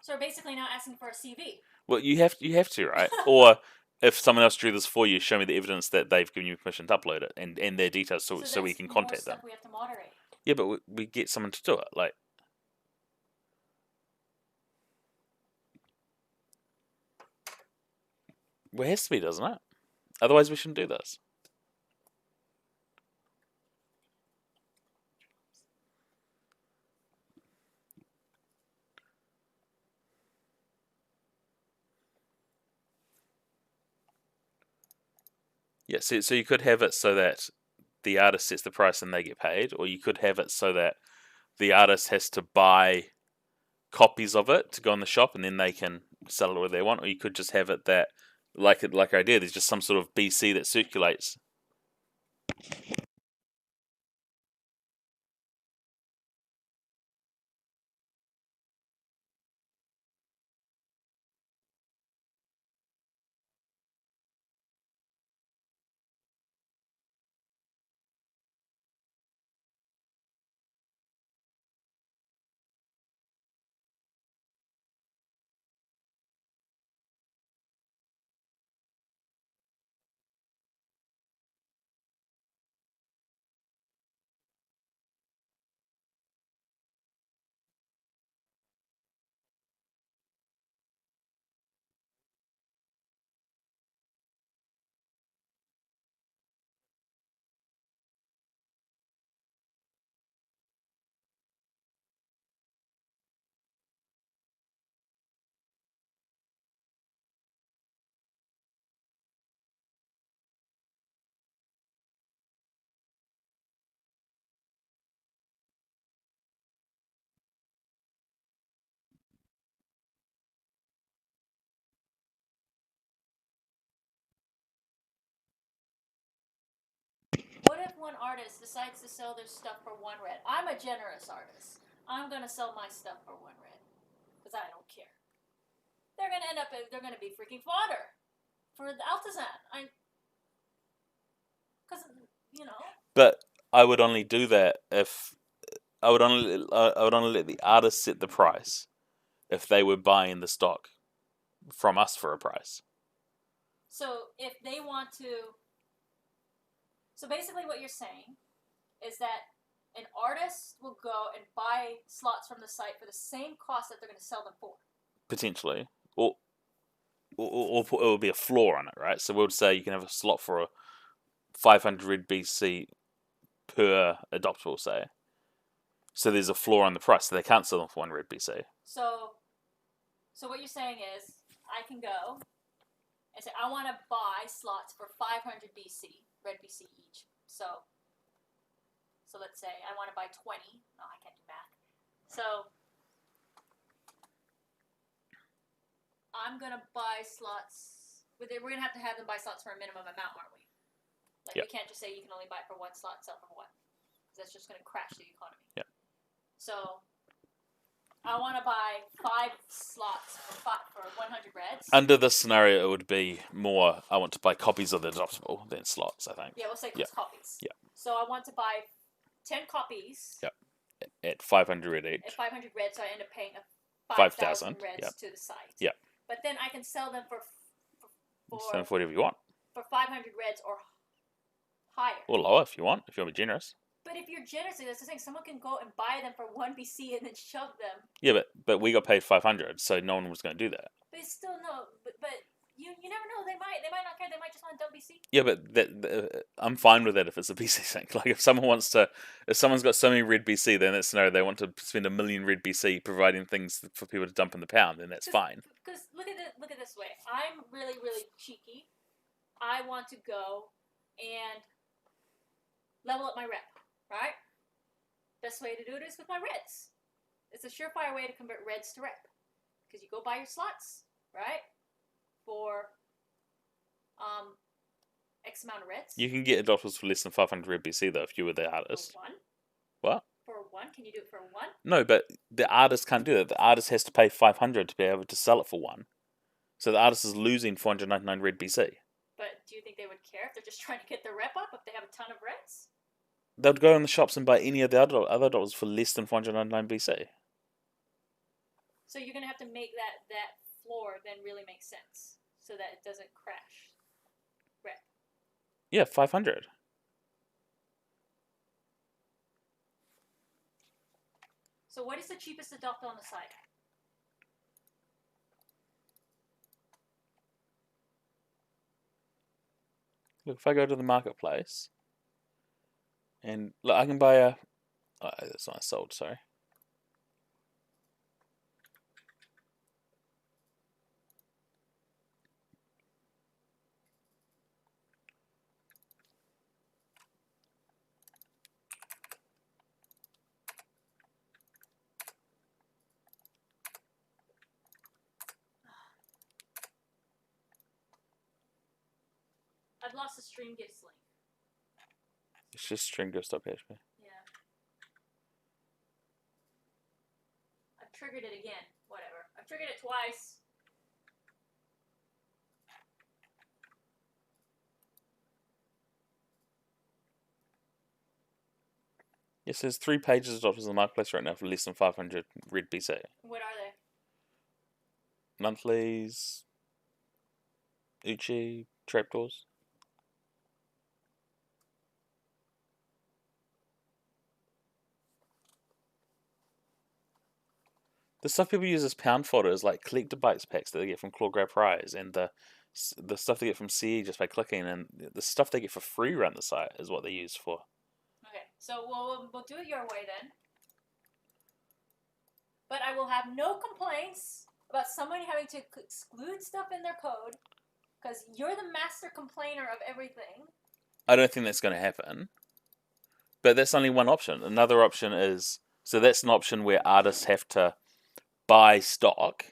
So we're basically now asking for a CV. Well, you have to, right? Or if someone else drew this for you, show me the evidence that they've given you permission to upload it and their details, so we can contact them. We have to moderate. Yeah, but we get someone to do it, like. Well, it has to be, doesn't it? Otherwise, we shouldn't do this. Yeah, so you could have it so that the artist sets the price and they get paid, or you could have it so that the artist has to buy copies of it to go in the shop and then they can sell it where they want, or you could just have it that, like I did, there's just some sort of BC that circulates. What if one artist decides to sell their stuff for 1 red? I'm a generous artist. I'm gonna sell my stuff for 1 red because I don't care. They're gonna end up. They're gonna be freaking fodder for the Altazan. Because But I would only do that if I would only let the artist set the price if they were buying the stock from us for a price. So if they want to. So basically, what you're saying is that an artist will go and buy slots from the site for the same cost that they're going to sell them for. Potentially. Or it would be a floor on it, right? So we would say you can have a slot for a 500 red BC per adoptable, say. So there's a floor on the price, so they can't sell them for 1 red BC. So what you're saying is, I can go and say, I want to buy slots for 500 BC, red BC each. So let's say I want to buy 20. No, I can't do math. So I'm going to buy slots. We're going to have them buy slots for a minimum amount, aren't we? Like, yep. We can't just say you can only buy for 1 slot, sell for 1. That's just going to crash the economy. Yeah. So I want to buy 5 slots for 100 reds. Under this scenario, it would be more, I want to buy copies of the adoptable than slots, I think. Yeah, we'll say copies. Yeah. So I want to buy 10 copies. Yep. At 500 red each. At 500 reds, so I end up paying 5,000 reds to the site. Yeah. But then I can sell them for sell them for whatever you want. For 500 reds or higher. Or lower if you want to be generous. But if you're generous, that's the thing. Someone can go and buy them for 1 BC and then shove them. Yeah, but we got paid 500, so no one was going to do that. But it's still no. But you never know. They might not care. They might just want dumb BC. Yeah, but I'm fine with that if it's a BC thing. Like if someone's got so many red BC, then in that scenario they want to spend 1 million red BC providing things for people to dump in the pound, then that's fine. Because look at this way. I'm really cheeky. I want to go and level up my rep. Right? Best way to do it is with my reds. It's a surefire way to convert reds to rep. Because you go buy your slots, right? For X amount of reds. You can get adoptables for less than 500 red BC though if you were the artist. For 1? What? For 1? Can you do it for 1? No, but the artist can't do that. The artist has to pay 500 to be able to sell it for 1. So the artist is losing 499 red BC. But do you think they would care if they're just trying to get their rep up if they have a ton of reds? They'd go in the shops and buy any of the other dollars for less than 499 BC. So you're going to have to make that floor then really make sense so that it doesn't crash rep. Yeah, 500. So what is the cheapest adopt on the site? Look, if I go to the marketplace, and look, I can buy a... Oh, that's not sold, sorry. I've lost the stream gifts link. It's just string.php. Yeah. I've triggered it again. Whatever. I've triggered it twice. Yes, there's 3 pages of adopters in the marketplace right now for less than 500 red BC. What are they? Monthlies, Uchi, trapdoors. The stuff people use as pound fodder is like collector bites packs that they get from Claw Grab Prize, and the stuff they get from CE just by clicking, and the stuff they get for free around the site is what they use for. Okay, so we'll do it your way then. But I will have no complaints about somebody having to exclude stuff in their code, because you're the master complainer of everything. I don't think that's going to happen. But that's only one option. Another option is, so that's an option where artists have to buy stock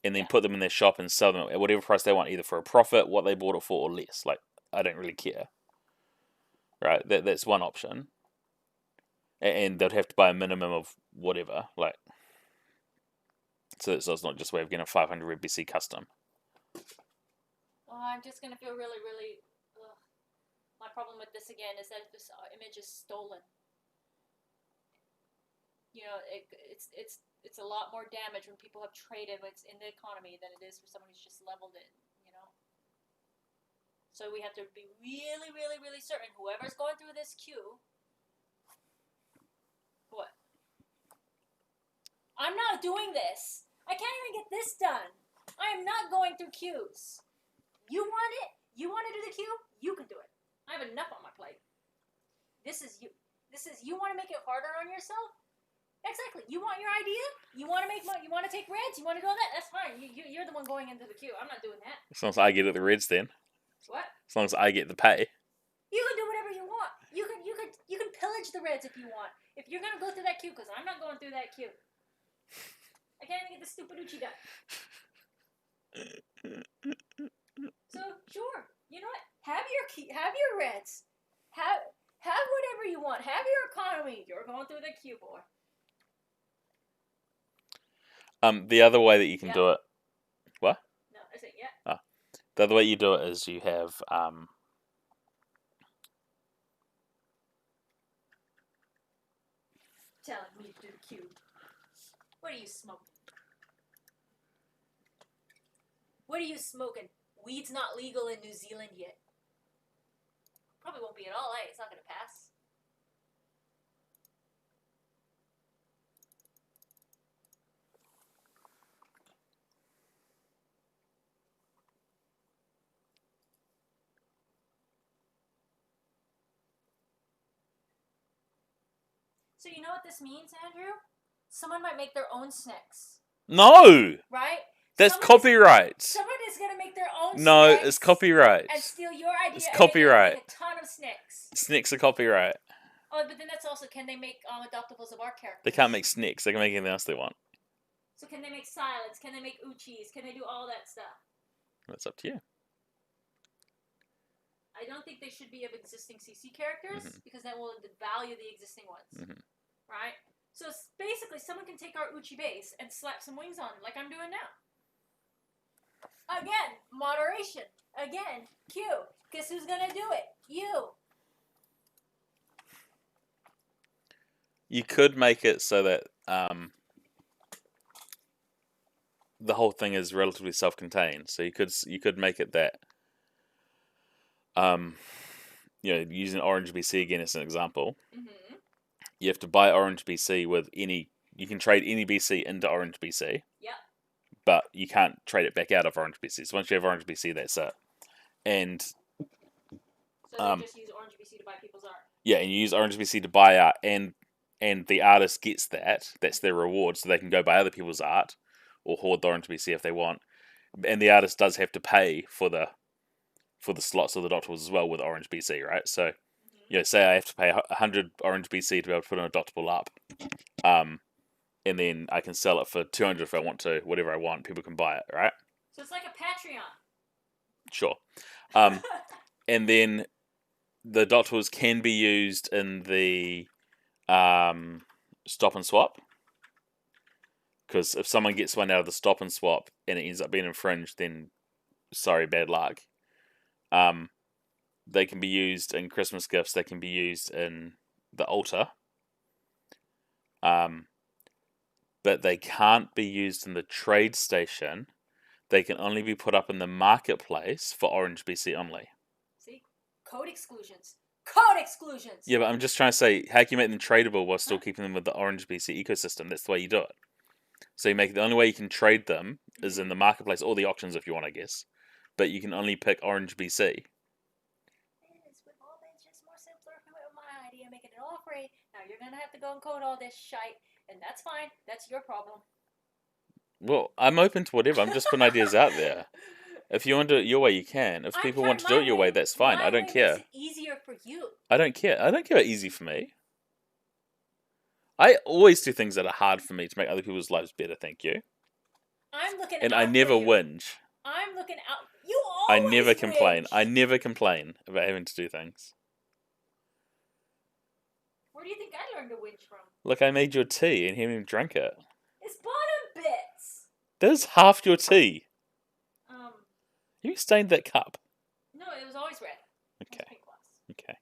and then put them in their shop and sell them at whatever price they want, either for a profit, what they bought it for, or less. Like, I don't really care. Right? That's one option. And they'd have to buy a minimum of whatever. Like, so it's not just a way of getting a 500 red BC custom. Oh, I'm just going to feel really, really... Ugh. My problem with this again is that if this image is stolen, you know, it's a lot more damage when people have traded what's in the economy than it is for someone who's just leveled it, you know? So we have to be really, really, really certain whoever's going through this queue... What? I'm not doing this! I can't even get this done! I am not going through queues. You want it? You want to do the queue? You can do it. I have enough on my plate. This is you. You want to make it harder on yourself? Exactly. You want your idea? You want to make money? You want to take reds? You want to do all that? That's fine. You're the one going into the queue. I'm not doing that. As long as I get at the reds, then. What? As long as I get the pay. You can do whatever you want. You can pillage the reds if you want. If you're gonna go through that queue, because I'm not going through that queue. I can't even get the stupid Uchi done. So sure, you know what? Have your reds. Have whatever you want. Have your economy. You're going through the queue, boy. The other way that you can do it. What? No, I said yeah. The other way you do it is you have telling me to do the queue. What are you smoking? What are you smoking? Weed's not legal in New Zealand yet. Probably won't be at all, eh? It's not gonna pass. So you know what this means, Andrew? Someone might make their own snacks. No! Right? That's copyright. Someone is going to make their own No, snacks. it's copyright. And steal your idea. It's copyright. And make a ton of snacks. Snacks are copyright. Oh, but then that's also, can they make adoptables of our characters? They can't make snacks. They can make anything else they want. So can they make salads? Can they make uchis? Can they do all that stuff? That's up to you. I don't think they should be of existing CC characters because that will devalue the existing ones. Right? So basically, someone can take our Uchi base and slap some wings on, like I'm doing now. Again, moderation. Again, Q. Guess who's gonna do it? You. You could make it so that the whole thing is relatively self-contained. So you could make it that using Orange BC again as an example. You have to buy Orange BC with any. You can trade any BC into Orange BC. Yep. But you can't trade it back out of Orange BC. So once you have Orange BC, that's it. And so you just use Orange BC to buy people's art. Yeah, and you use Orange BC to buy art, and the artist gets that. That's their reward, so they can go buy other people's art or hoard the Orange BC if they want. And the artist does have to pay for the slots of the Adoptables as well with Orange BC, right? So, say I have to pay 100 Orange BC to be able to put an Adoptable up. And then I can sell it for 200 if I want to, whatever I want. People can buy it, right? So it's like a Patreon. Sure. And then the Adoptables can be used in the stop and swap. Because if someone gets one out of the stop and swap and it ends up being infringed, then sorry, bad luck. They can be used in Christmas gifts. They can be used in the altar. But they can't be used in the trade station. They can only be put up in the marketplace for Orange BC only. See? Code exclusions. Code exclusions! Yeah, but I'm just trying to say, how can you make them tradable while still keeping them with the Orange BC ecosystem? That's the way you do it. So you make the only way you can trade them is in the marketplace, or the auctions if you want, I guess. But you can only pick Orange BC. It's just more simpler with my idea, making it all free. Now you're gonna have to go and code all this shite. And that's fine. That's your problem. Well, I'm open to whatever. I'm just putting ideas out there. If you want to do it your way, you can. If people want to do it your way, that's fine. I don't care. Makes it easier for you. I don't care. I don't care about easy for me. I always do things that are hard for me to make other people's lives better, thank you. I'm looking and out I never for you. whinge. I'm looking out. You always I never complain. whinge. I never complain about having to do things. Where do you think I learned to whinge from? Look, I made your tea and haven't even drank it. It's bottom bits. There's half your tea. You stained that cup. No, it was always red. Okay. Okay.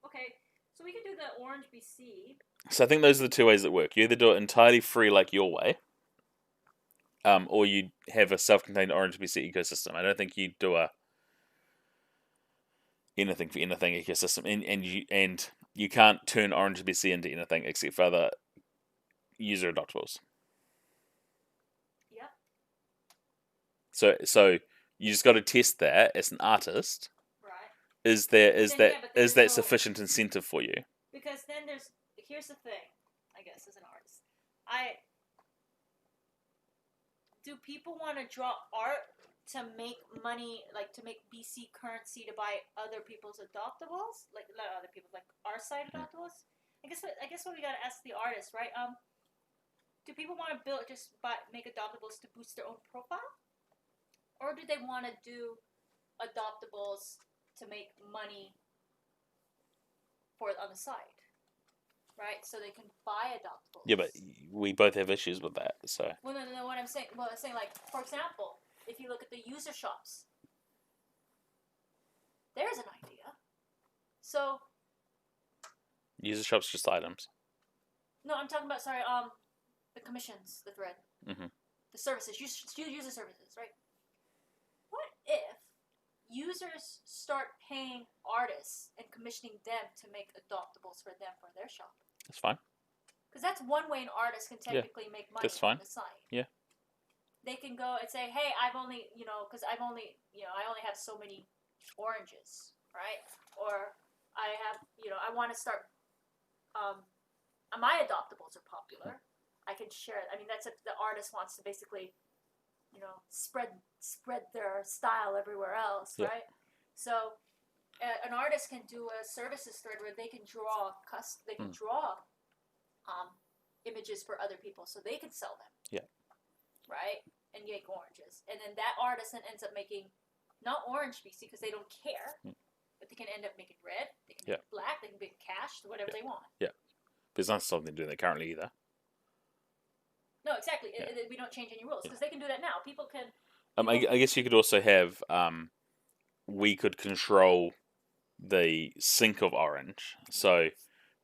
Okay, so we can do the Orange BC. So I think those are the two ways that work. You either do it entirely free like your way, or you have a self-contained Orange BC ecosystem. I don't think you do a anything for anything ecosystem, and you can't turn Orange BC into anything except for other user adoptables. So you just got to test that as an artist. Right. Is that no, sufficient incentive for you? Because then here's the thing, I guess, as an artist. Do people want to draw art to make money, like to make BC currency to buy other people's adoptables? Like not other people, like our side adoptables? I guess what we gotta ask the artist, right? Do people want to make adoptables to boost their own profile? Or do they want to do adoptables to make money on the side? Right, so they can buy adoptables. Yeah, but we both have issues with that. So. Well, no. What I'm saying, like, for example, if you look at the user shops, there's an idea. So. User shops, just items. No, I'm talking about the commissions, the thread, the services, user services, right? What if users start paying artists and commissioning them to make adoptables for them for their shop? That's fine. Because that's one way an artist can technically make money on the side. Yeah. They can go and say, hey, I only have so many oranges, right? Or I have, I want to start, my adoptables are popular. I can share it. I mean, the artist wants to basically, spread their style everywhere else, right? So an artist can do a services thread where they can draw images for other people so they can sell them. Yeah. Right? And make oranges. And then that artist then ends up making not orange BC because they don't care, but they can end up making red, they can make black, they can make cash, whatever they want. Yeah. But it's not something they're doing that currently either. No, exactly. We don't change any rules because they can do that now. People can. I guess you could also have. We could control the sync of orange, so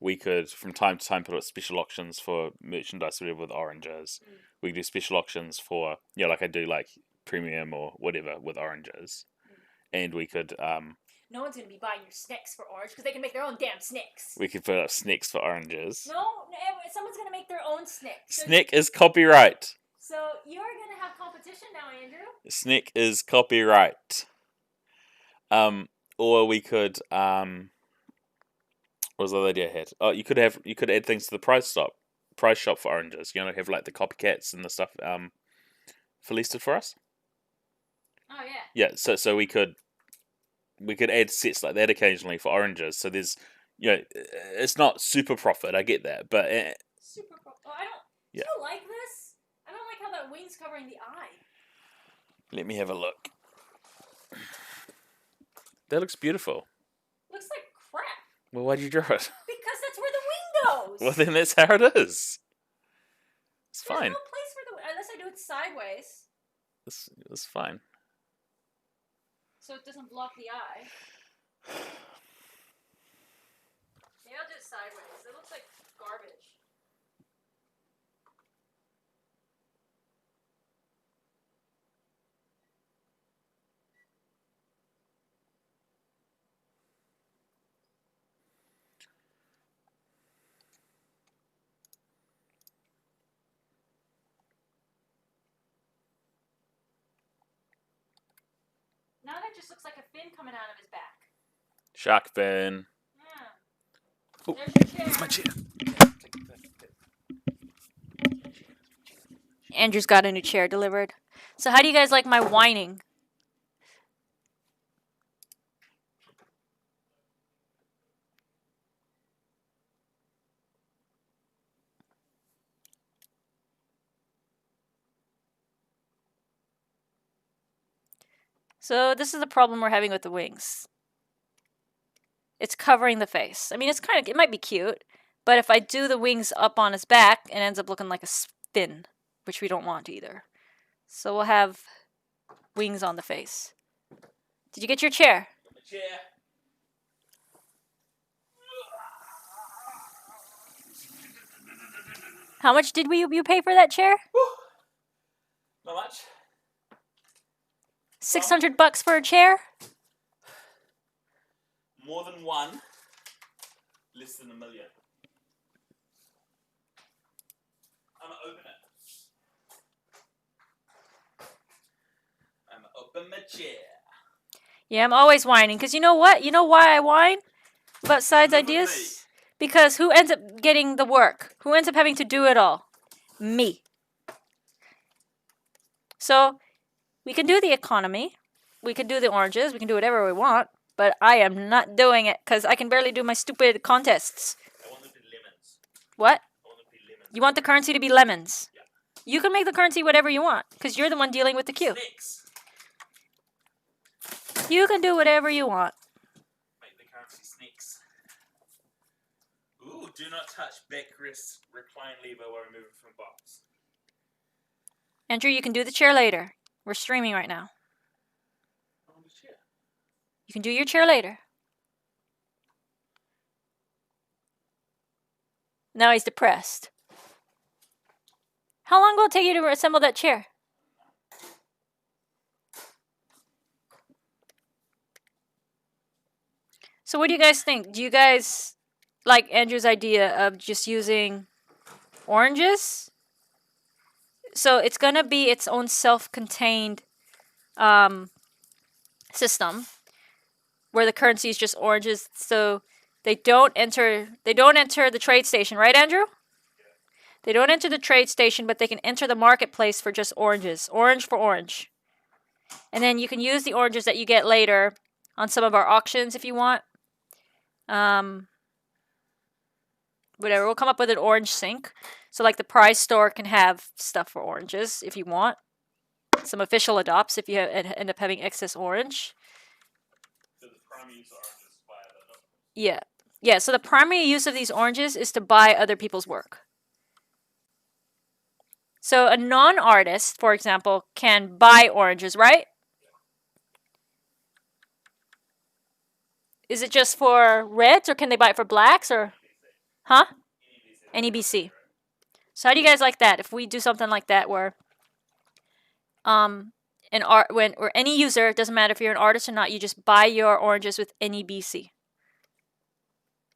we could from time to time put out special auctions for merchandise with oranges. We could do special auctions for like I do like premium or whatever with oranges, and we could. No one's gonna be buying your snacks for orange because they can make their own damn snacks. We could put up snacks for oranges. No, someone's gonna make their own snacks. Snack is copyright. So you're gonna have competition now, Andrew. Snack is copyright. Or we could what was the other idea I had? Oh, you could add things to the price shop for oranges. Have like the copycats and the stuff listed for us. Oh yeah. Yeah, so we could add sets like that occasionally for oranges. So there's it's not super profit, I get that, but super profit. Oh, I don't. Yeah. Do you like this? I don't like how that wing's covering the eye. Let me have a look. That looks beautiful. Looks like crap. Well, why did you draw it? Because that's where the wing goes. Well, then that's how it is. It's fine. There's no place for the wing unless I do it sideways. It's fine. So it doesn't block the eye. Maybe I'll do it sideways. It looks like garbage. Now that just looks like a fin coming out of his back. Shark fin. Yeah. Oh, there's your chair. My chair. Andrew's got a new chair delivered. So how do you guys like my whining? So this is the problem we're having with the wings. It's covering the face. I mean, it might be cute, but if I do the wings up on his back, it ends up looking like a fin, which we don't want either. So we'll have wings on the face. Did you get your chair? My chair. How much did you pay for that chair? Not much. $600 for a chair? More than one. Less than $1 million. I'm gonna open it. chair. Yeah, I'm always whining. Because you know what? You know why I whine about sides Live with ideas? me. Because who ends up getting the work? Who ends up having to do it all? Me. So, we can do the economy. We can do the oranges. We can do whatever we want. But I am not doing it because I can barely do my stupid contests. I want them to be lemons. What? I want them to be lemons. You want the currency to be lemons? Yeah. You can make the currency whatever you want because you're the one dealing with the queue. Snakes. You can do whatever you want. Make the currency snakes. Ooh, do not touch backrest recline lever while removing from box. Andrew, you can do the chair later. We're streaming right now. I want a chair. You can do your chair later. Now he's depressed. How long will it take you to assemble that chair? So what do you guys think? Do you guys like Andrew's idea of just using oranges? So it's going to be its own self-contained system where the currency is just oranges. So they don't enter the trade station, right, Andrew? They don't enter the trade station, but they can enter the marketplace for just oranges. Orange for orange. And then you can use the oranges that you get later on some of our auctions if you want. Whatever, we'll come up with an orange sink. So like the prize store can have stuff for oranges if you want. Some official adopts if you end up having excess orange. So the primary use of oranges is via the document. Yeah. Yeah, so the primary use of these oranges is to buy other people's work. So a non-artist, for example, can buy oranges, right? Is it just for reds or can they buy it for blacks or... Huh? NEBC. So how do you guys like that? If we do something like that where or any user, it doesn't matter if you're an artist or not, you just buy your oranges with NEBC.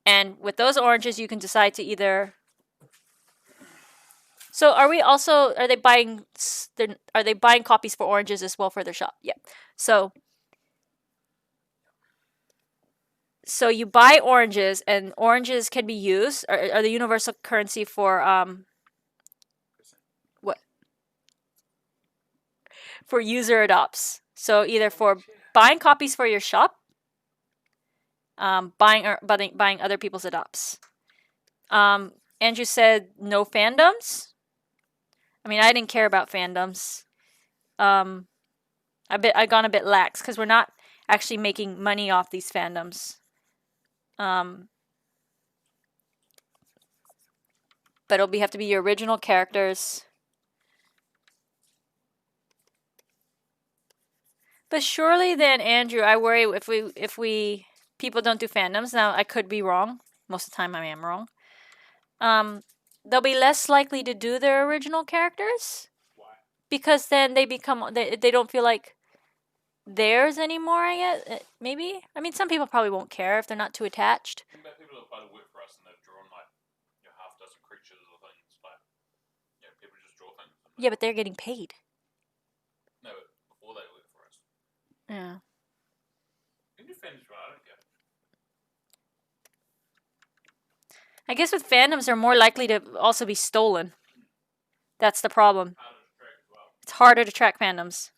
And with those oranges you can decide to either... So are they buying copies for oranges as well for their shop? Yeah. So you buy oranges, and oranges can be used, or are the universal currency for what? For user adopts. So either for buying copies for your shop, buying other people's adopts. Andrew said no fandoms. I mean, I didn't care about fandoms. I gone a bit lax because we're not actually making money off these fandoms. But it'll have to be your original characters. But surely then, Andrew, I worry if we people don't do fandoms. Now I could be wrong. Most of the time I am wrong. They'll be less likely to do their original characters. Why? Because then they don't feel like theirs anymore, I guess. Maybe. I mean, some people probably won't care if they're not too attached. Think about people that apply to work for us and they've drawn like half dozen creatures or things. Like, people just draw things. Yeah, but they're getting paid. No, before they work for us. Yeah. You can do fandoms, but I don't care. I guess with fandoms, they're more likely to also be stolen. That's the problem. Harder to track as well. It's harder to track fandoms.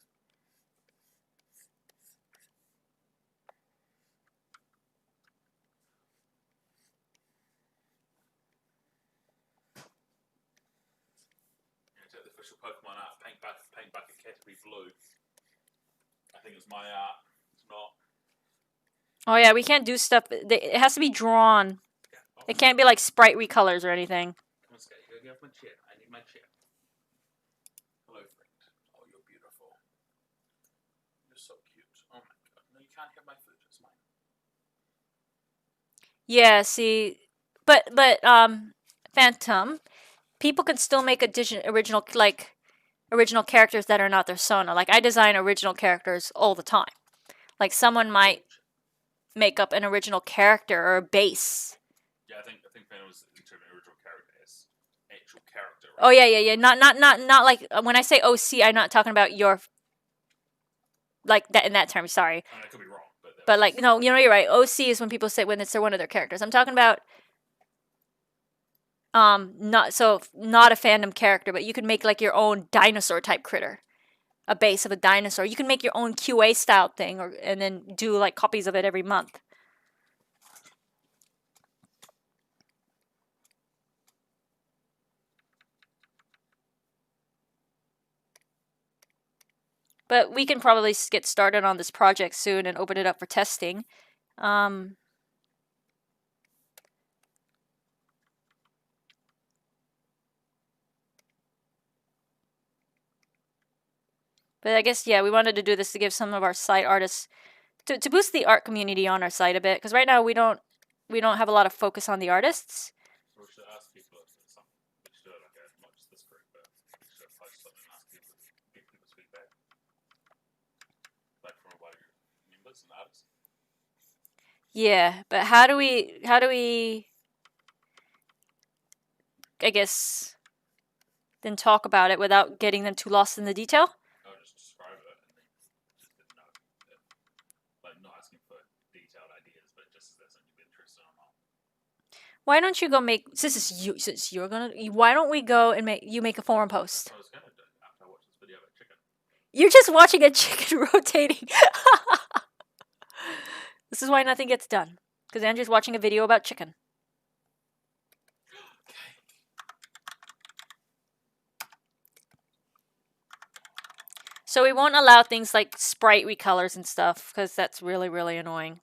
Take the official Pokemon art, paint bucket Caterpie blue. I think it's my art. It's not. Oh yeah, we can't do stuff. It has to be drawn. It can't be like sprite recolors or anything. Come on, Skate, go get off my chair. I need my chair. Hello, friend. Oh, you're beautiful. You're so cute. Oh my god. No, you can't have my food. It's mine. Yeah, see, but Phantom, people can still make original characters that are not their Sona. Like I design original characters all the time. Like someone might make up an original character or a base. Yeah, I think Phantom was into an original character as actual character. Right? Oh yeah. Not like when I say OC, I'm not talking about your. like that in that term. Sorry, I mean, I could be wrong, but but like no, you're right. OC is when people say when it's one of their characters. I'm talking about not not a fandom character, but you could make like your own dinosaur type critter, a base of a dinosaur. You can make your own QA style thing, or and then do like copies of it every month. But we can probably get started on this project soon and open it up for testing. But I guess, yeah, we wanted to do this to give some of our site artists, to boost the art community on our site a bit, because right now we don't have a lot of focus on the artists. So we should ask people if there's something. We should do it like not just this group, but we should post something and ask people to get people's feedback. Like from a lot of your members and artists. Yeah, but how do we I guess then talk about it without getting them too lost in the detail? I would just describe it and then just know if, like not asking for detailed ideas, but just is that something you're interested in or not. Why don't you go make why don't we go and make a forum post? I was gonna do after I watched this video about chicken. You're just watching a chicken rotating. This is why nothing gets done. Because Andrew's watching a video about chicken. So we won't allow things like sprite recolors and stuff, because that's really, really annoying.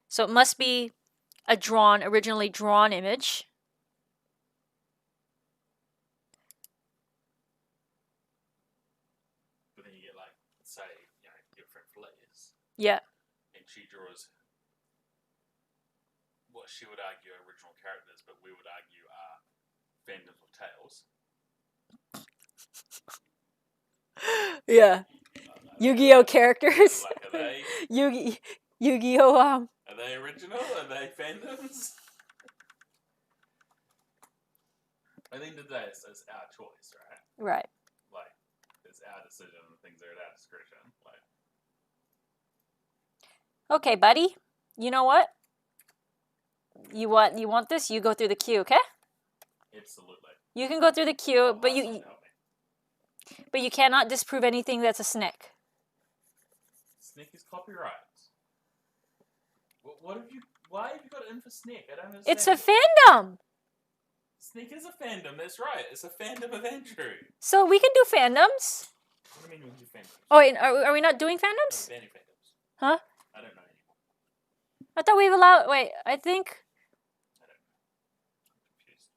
So it must be a originally drawn image. But then you get like, say, your friend Flares. Yeah. And she draws what she would argue are original characters, but we would argue are fandoms of Tales. Yeah. Yu-Gi-Oh characters. Like, are they Yu-Gi-Oh Are they original? Are they fandoms? At the end of the day, it's our choice, right? Right. Like, it's our decision and things are at our discretion. Like, okay, buddy. You know what? You want this? You go through the queue, okay? Absolutely. You can go through the queue, but you cannot disprove anything that's a SNCC. SNCC is copyright. What have you? Why have you got it in for SNCC? I don't understand. It's a fandom. SNCC is a fandom. That's right. It's a fandom of Andrew. So we can do fandoms. What do you mean we do fandoms? Oh, wait, are we not doing fandoms? No, banning fandoms. Huh? I don't know anymore. I thought we've allowed. Wait, I think. I don't know. I'm confused.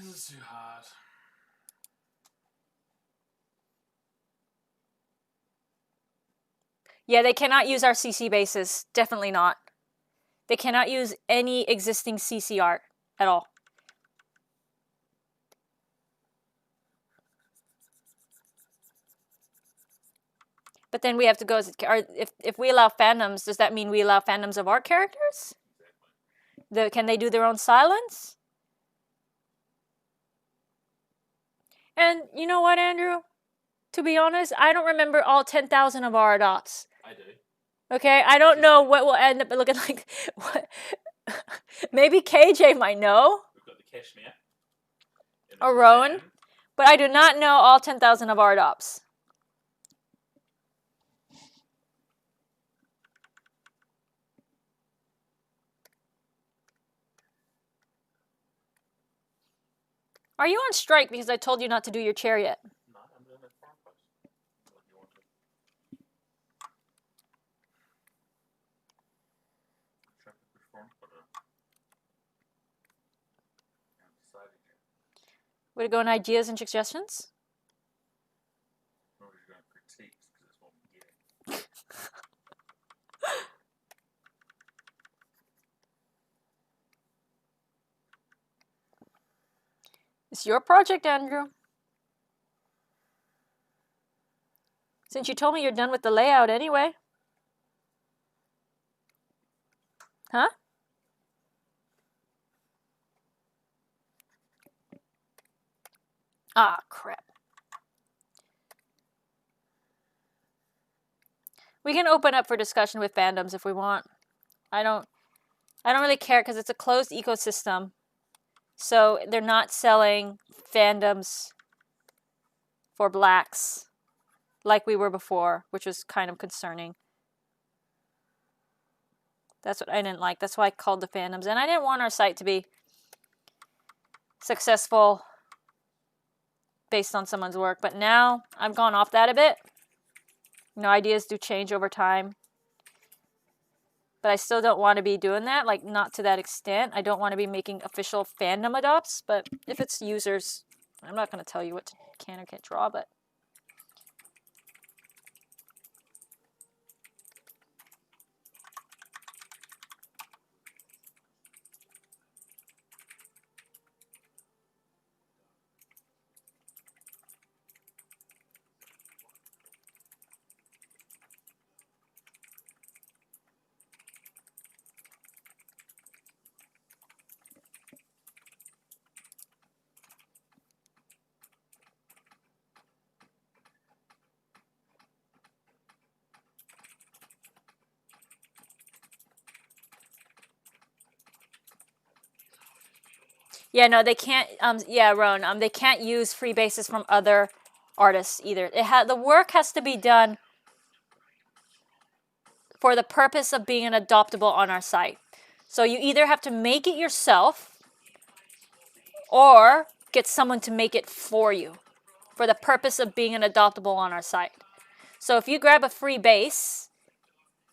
This is too hard. Yeah, they cannot use our CC bases. Definitely not. They cannot use any existing CC art at all. But then we have to go. If we allow fandoms, does that mean we allow fandoms of our characters? Exactly. Can they do their own silence? And you know what, Andrew? To be honest, I don't remember all 10,000 of our adopts. I do. Okay, I don't know what will end up looking like. What? Maybe KJ might know. We've got the Cashmere. Or Rowan. But I do not know all 10,000 of our adopts. Are you on strike because I told you not to do your chair yet? No, I'm doing that farm post. What do you want to? I'm trying to push farm post. I'm deciding here. Would it go in ideas and suggestions? Or we're going to critiques because that's what I'm getting. It's your project, Andrew. Since you told me you're done with the layout anyway. Huh? Ah, crap. We can open up for discussion with fandoms if we want. I don't really care because it's a closed ecosystem. So they're not selling fandoms for blacks like we were before, which was kind of concerning. That's what I didn't like. That's why I called the fandoms. And I didn't want our site to be successful based on someone's work. But now I've gone off that a bit. You know, ideas do change over time. But I still don't want to be doing that. Like, not to that extent. I don't want to be making official fandom adopts. But if it's users, I'm not going to tell you what can or can't draw. But yeah, no, they can't. Yeah, Ron. They can't use free bases from other artists either. The work has to be done for the purpose of being an adoptable on our site. So you either have to make it yourself, or get someone to make it for you, for the purpose of being an adoptable on our site. So if you grab a free base,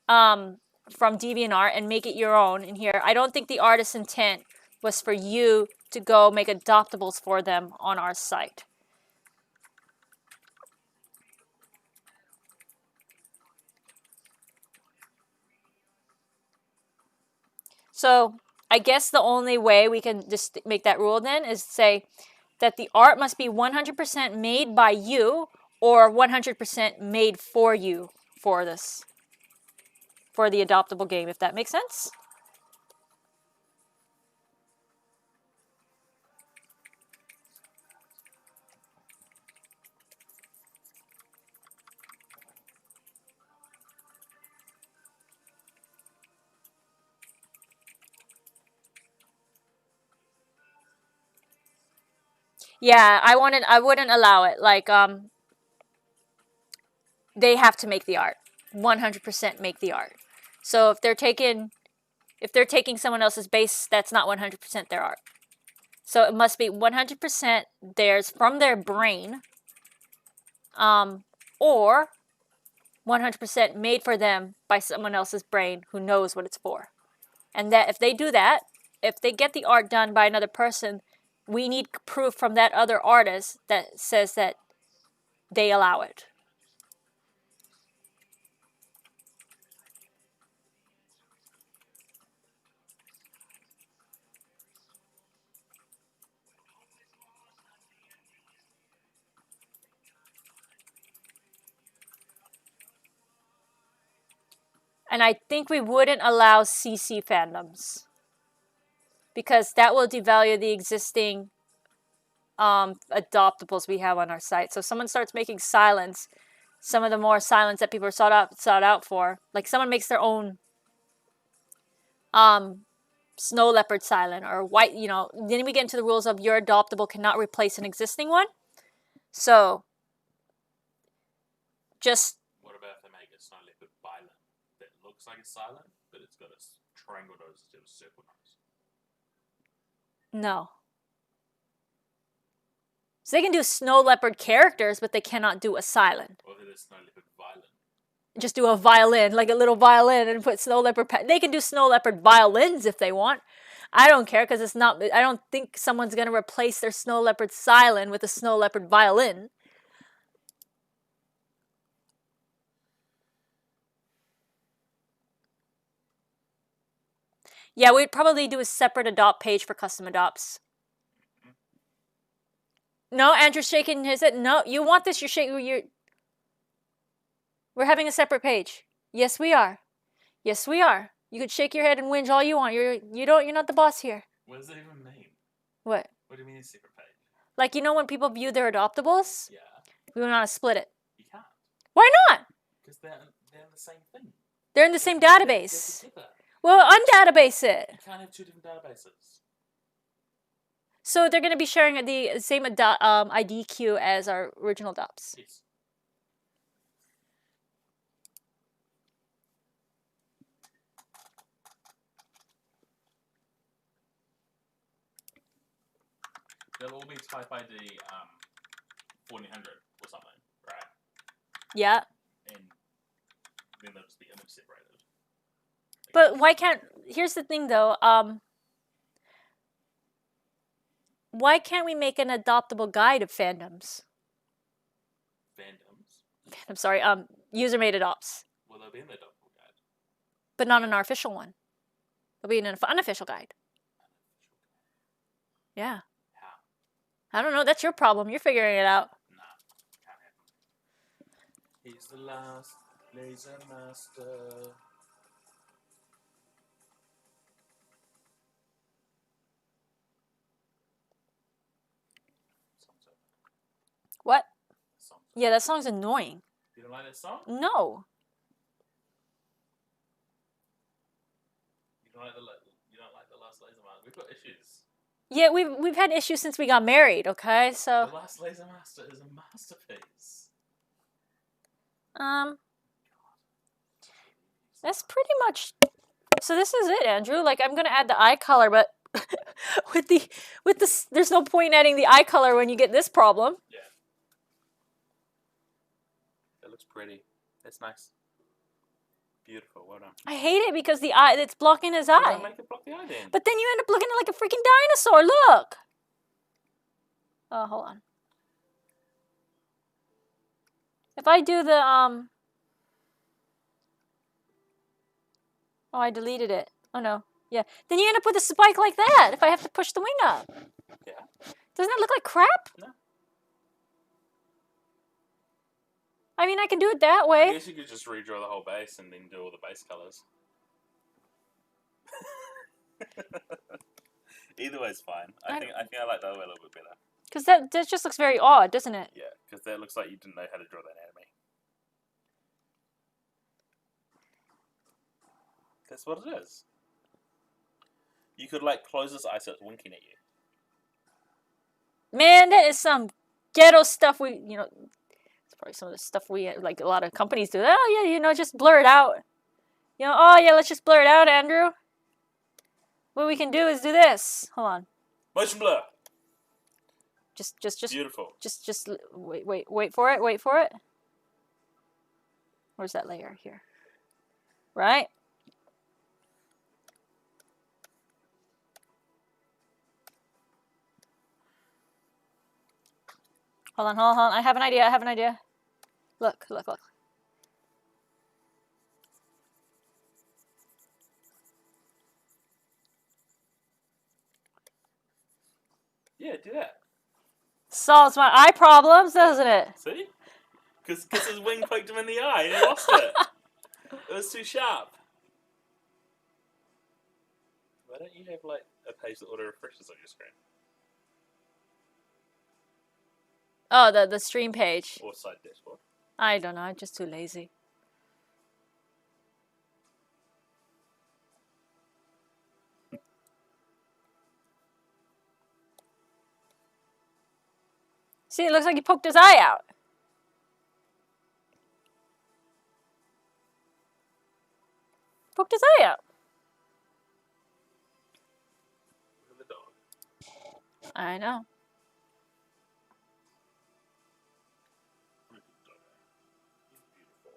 from DeviantArt and make it your own in here, I don't think the artist's intent was for you to go make adoptables for them on our site. So I guess the only way we can just make that rule then is say that the art must be 100% made by you or 100% made for you for this, for the adoptable game, if that makes sense. Yeah, I wouldn't allow it. Like, they have to make the art. 100% make the art. So if they're taking someone else's base, that's not 100% their art. So it must be 100% theirs from their brain, or 100% made for them by someone else's brain who knows what it's for. And that if they do that, if they get the art done by another person, we need proof from that other artist that says that they allow it. And I think we wouldn't allow CC fandoms, because that will devalue the existing adoptables we have on our site. So if someone starts making silence, some of the more silence that people are sought out for, like someone makes their own snow leopard silent or white, then we get into the rules of your adoptable cannot replace an existing one. So just... What about if they make a snow leopard violent that looks like it's silent, but it's got a triangle nose instead of a circle nose? No. So they can do snow leopard characters, but they cannot do a silent. Or if it's snow leopard violin. Just do a violin, like a little violin, and put snow leopard... They can do snow leopard violins if they want. I don't care, because it's not... I don't think someone's going to replace their snow leopard silent with a snow leopard violin. Yeah, we'd probably do a separate adopt page for custom adopts. No, Andrew's shaking his head. No, you want this? You're shaking. We're having a separate page. Yes, we are. Yes, we are. You could shake your head and whinge all you want. You're not the boss here. What does that even mean? What? What do you mean a separate page? Like, when people view their adoptables? Yeah. We want to split it. You can't. Why not? Because they're They're the same thing. They're in the same They're database. together. Well, undatabase it. You can't have two different databases. So they're going to be sharing the same ID queue as our original dops. Yes. They'll all be type ID 1400 or something, right? Yeah. And then they'll just be image separated. But why can't... Here's the thing, though. Why can't we make an adoptable guide of fandoms? Fandoms? I'm sorry, user-made adopts. Well, they'll be in the adoptable guide. But not in our official one. They'll be in an unofficial guide. Yeah. How? I don't know. That's your problem. You're figuring it out. Nah, can't happen. He's the last laser master. Song's over. What? Song's over. Yeah, that song's annoying. You don't like that song? No. You don't like the last laser master? We've got issues. Yeah, we've had issues since we got married, okay? So The last laser master is a masterpiece. that's pretty much... So this is it, Andrew. Like, I'm gonna add the eye color, but with the there's no point in adding the eye color when you get this problem. Yeah. That looks pretty. That's nice. Beautiful. Well done. I hate it because the eye, it's blocking his eye. Don't make it block the eye then. But then you end up looking like a freaking dinosaur. Look. Oh, hold on. If I do the oh, I deleted it. Oh no. Yeah. Then you end up with a spike like that if I have to push the wing up. Yeah. Doesn't that look like crap? No. I mean, I can do it that I way. guess you could just redraw the whole base and then do all the base colors. Either way's fine. I think I like the other way a little bit better. Because that just looks very odd, doesn't it? Yeah, because that looks like you didn't know how to draw that anatomy. That's what it is. You could like close this eye so it's winking at you. Man, that is some ghetto stuff it's probably some of the stuff like a lot of companies do. Oh yeah, just blur it out. Oh yeah, let's just blur it out, Andrew. What we can do is do this. Hold on. Motion blur. Just Beautiful. Just wait for it. Wait for it. Where's that layer here? Right? Hold on. I have an idea. Look. Yeah, do that. Solves my eye problems, doesn't it? See? Because his wing poked him in the eye and he lost it. It was too sharp. Why don't you have like a page that auto refreshes on your screen? Oh, the stream page. Or side dashboard. I don't know. I'm just too lazy. See, it looks like he poked his eye out. Poked his eye out. Look at the dog. I know. Look at the dog. He's beautiful.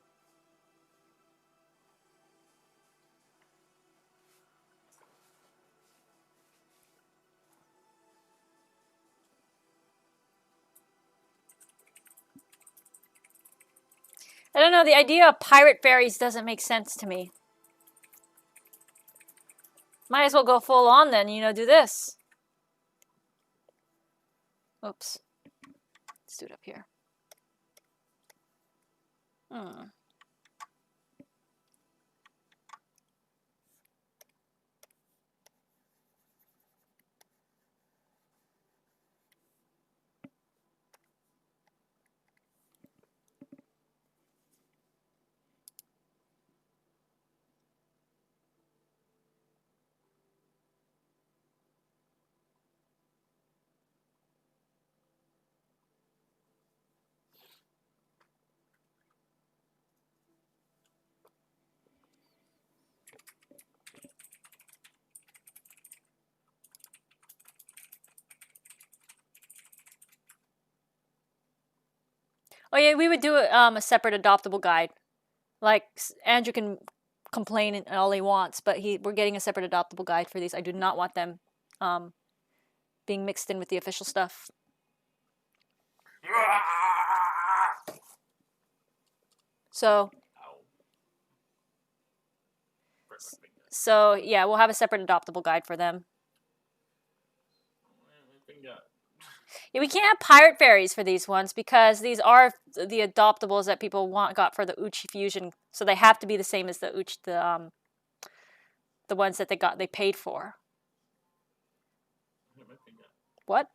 I don't know. The idea of pirate fairies doesn't make sense to me. Might as well go full on then, do this. Oops. Let's do it up here. Oh yeah, we would do a separate adoptable guide. Like Andrew can complain all he wants, but we're getting a separate adoptable guide for these. I do not want them um, being mixed in with the official stuff. So yeah, we'll have a separate adoptable guide for them. Yeah, we can't have pirate fairies for these ones because these are the adoptables that people got for the Uchi Fusion, so they have to be the same as the ones that they paid for. What?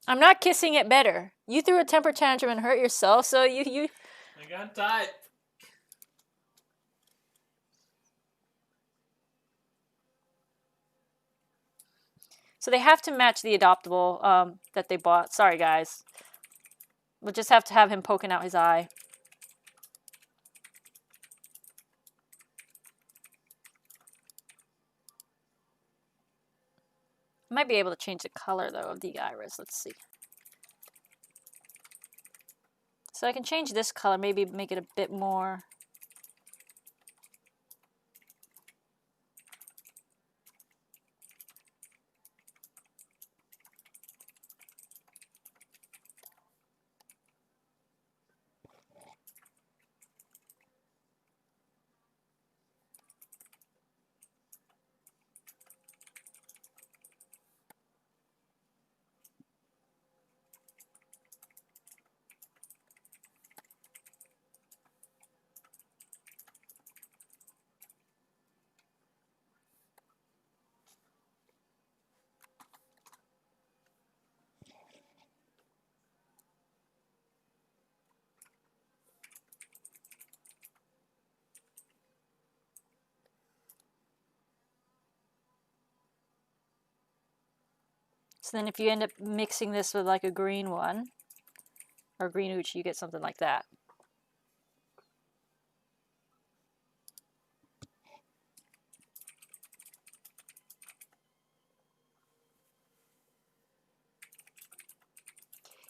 I'm not kissing it better. You threw a temper tantrum and hurt yourself, so you. I got tight. So they have to match the adoptable that they bought. Sorry, guys. We'll just have to have him poking out his eye. I might be able to change the color, though, of the iris. Let's see. So I can change this color, maybe make it a bit more... So then if you end up mixing this with like a green one, or green Uchi, you get something like that.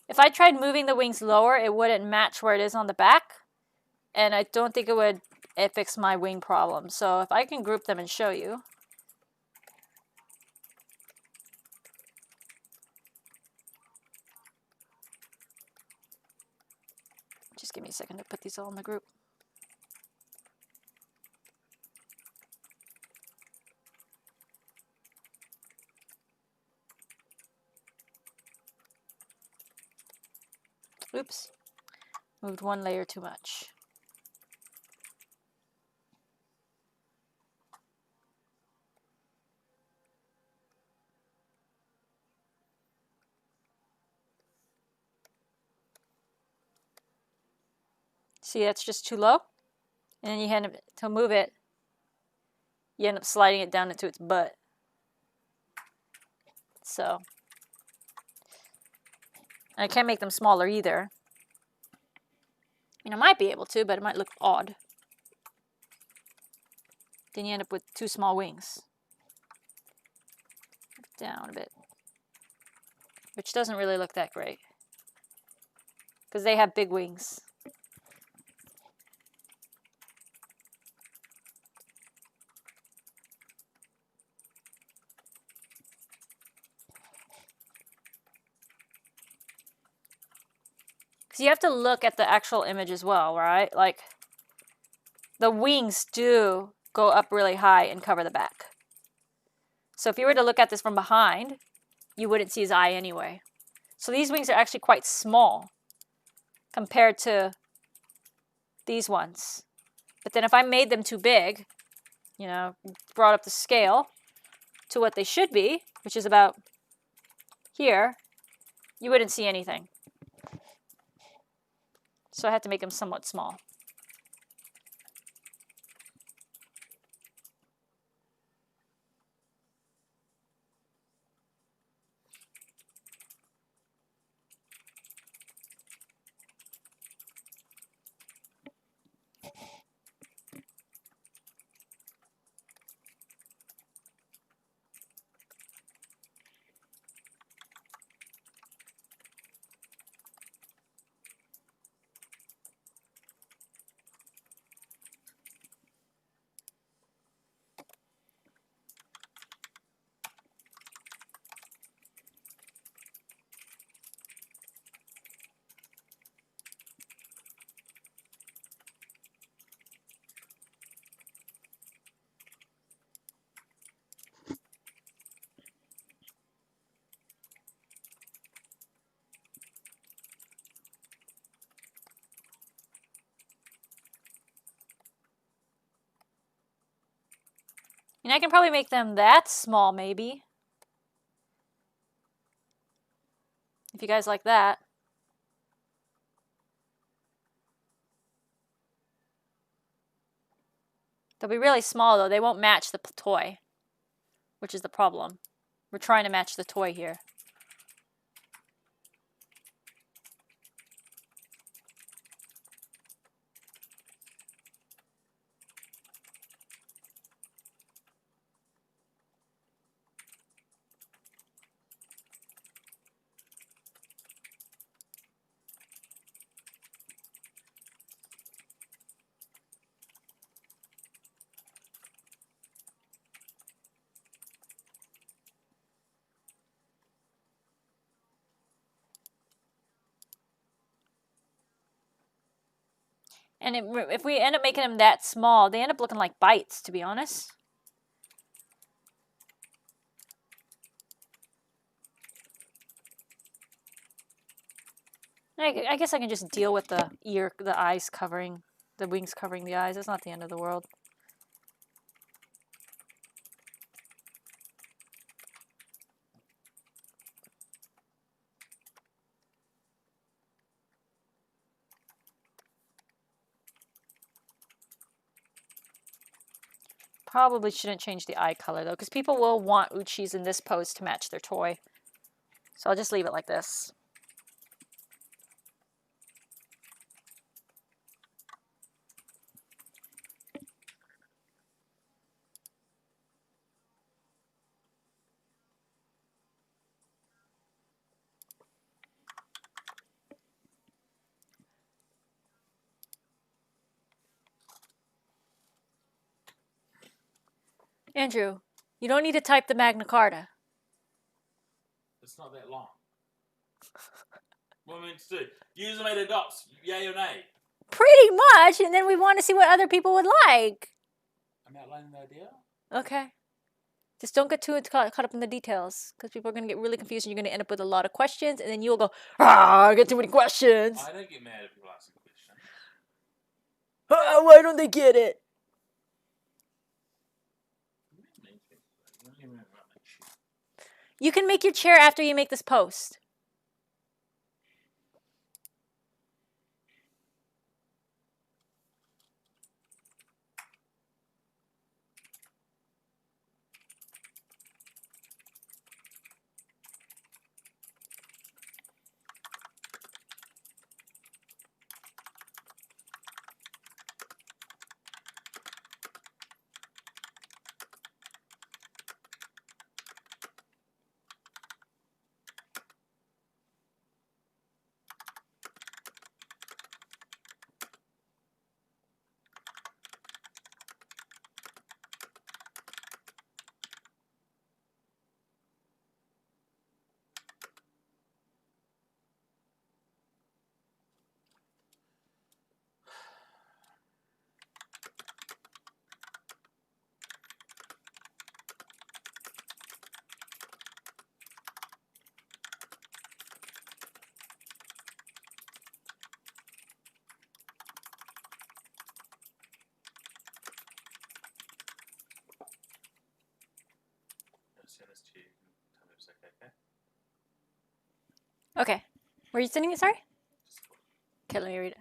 If I tried moving the wings lower, it wouldn't match where it is on the back, and I don't think it would fix my wing problem. So if I can group them and show you. Just give me a second to put these all in the group. Oops, moved one layer too much. See, that's just too low. And then you end up, to move it, you end up sliding it down into its butt. So, and I can't make them smaller either. I mean, I might be able to, but it might look odd. Then you end up with two small wings. Down a bit. Which doesn't really look that great. Because they have big wings. Because you have to look at the actual image as well, right? Like, the wings do go up really high and cover the back. So if you were to look at this from behind, you wouldn't see his eye anyway. So these wings are actually quite small compared to these ones. But then if I made them too big, you know, brought up the scale to what they should be, which is about here, you wouldn't see anything. So I had to make them somewhat small. I can probably make them that small, maybe. If you guys like that. They'll be really small, though. They won't match the toy, which is the problem. We're trying to match the toy here. And if we end up making them that small, they end up looking like bites, to be honest. I guess I can just deal with the eyes covering, the wings covering the eyes. It's not the end of the world. Probably shouldn't change the eye color, though, because people will want Uchis in this pose to match their toy. So I'll just leave it like this. Andrew, you don't need to type the Magna Carta. It's not that long. What am I meant to do? User made adopts, yay or nay? Pretty much, and then we want to see what other people would like. I'm outlining the idea. Okay. Just don't get too caught up in the details, because people are going to get really confused and you're going to end up with a lot of questions, and then you'll go, I get too many questions. I don't get mad if people ask a question. Why don't they get it? You can make your chair after you make this post. Send this to you. Tell me if it's okay. Okay. Were you sending it? Sorry? Okay, let me read it.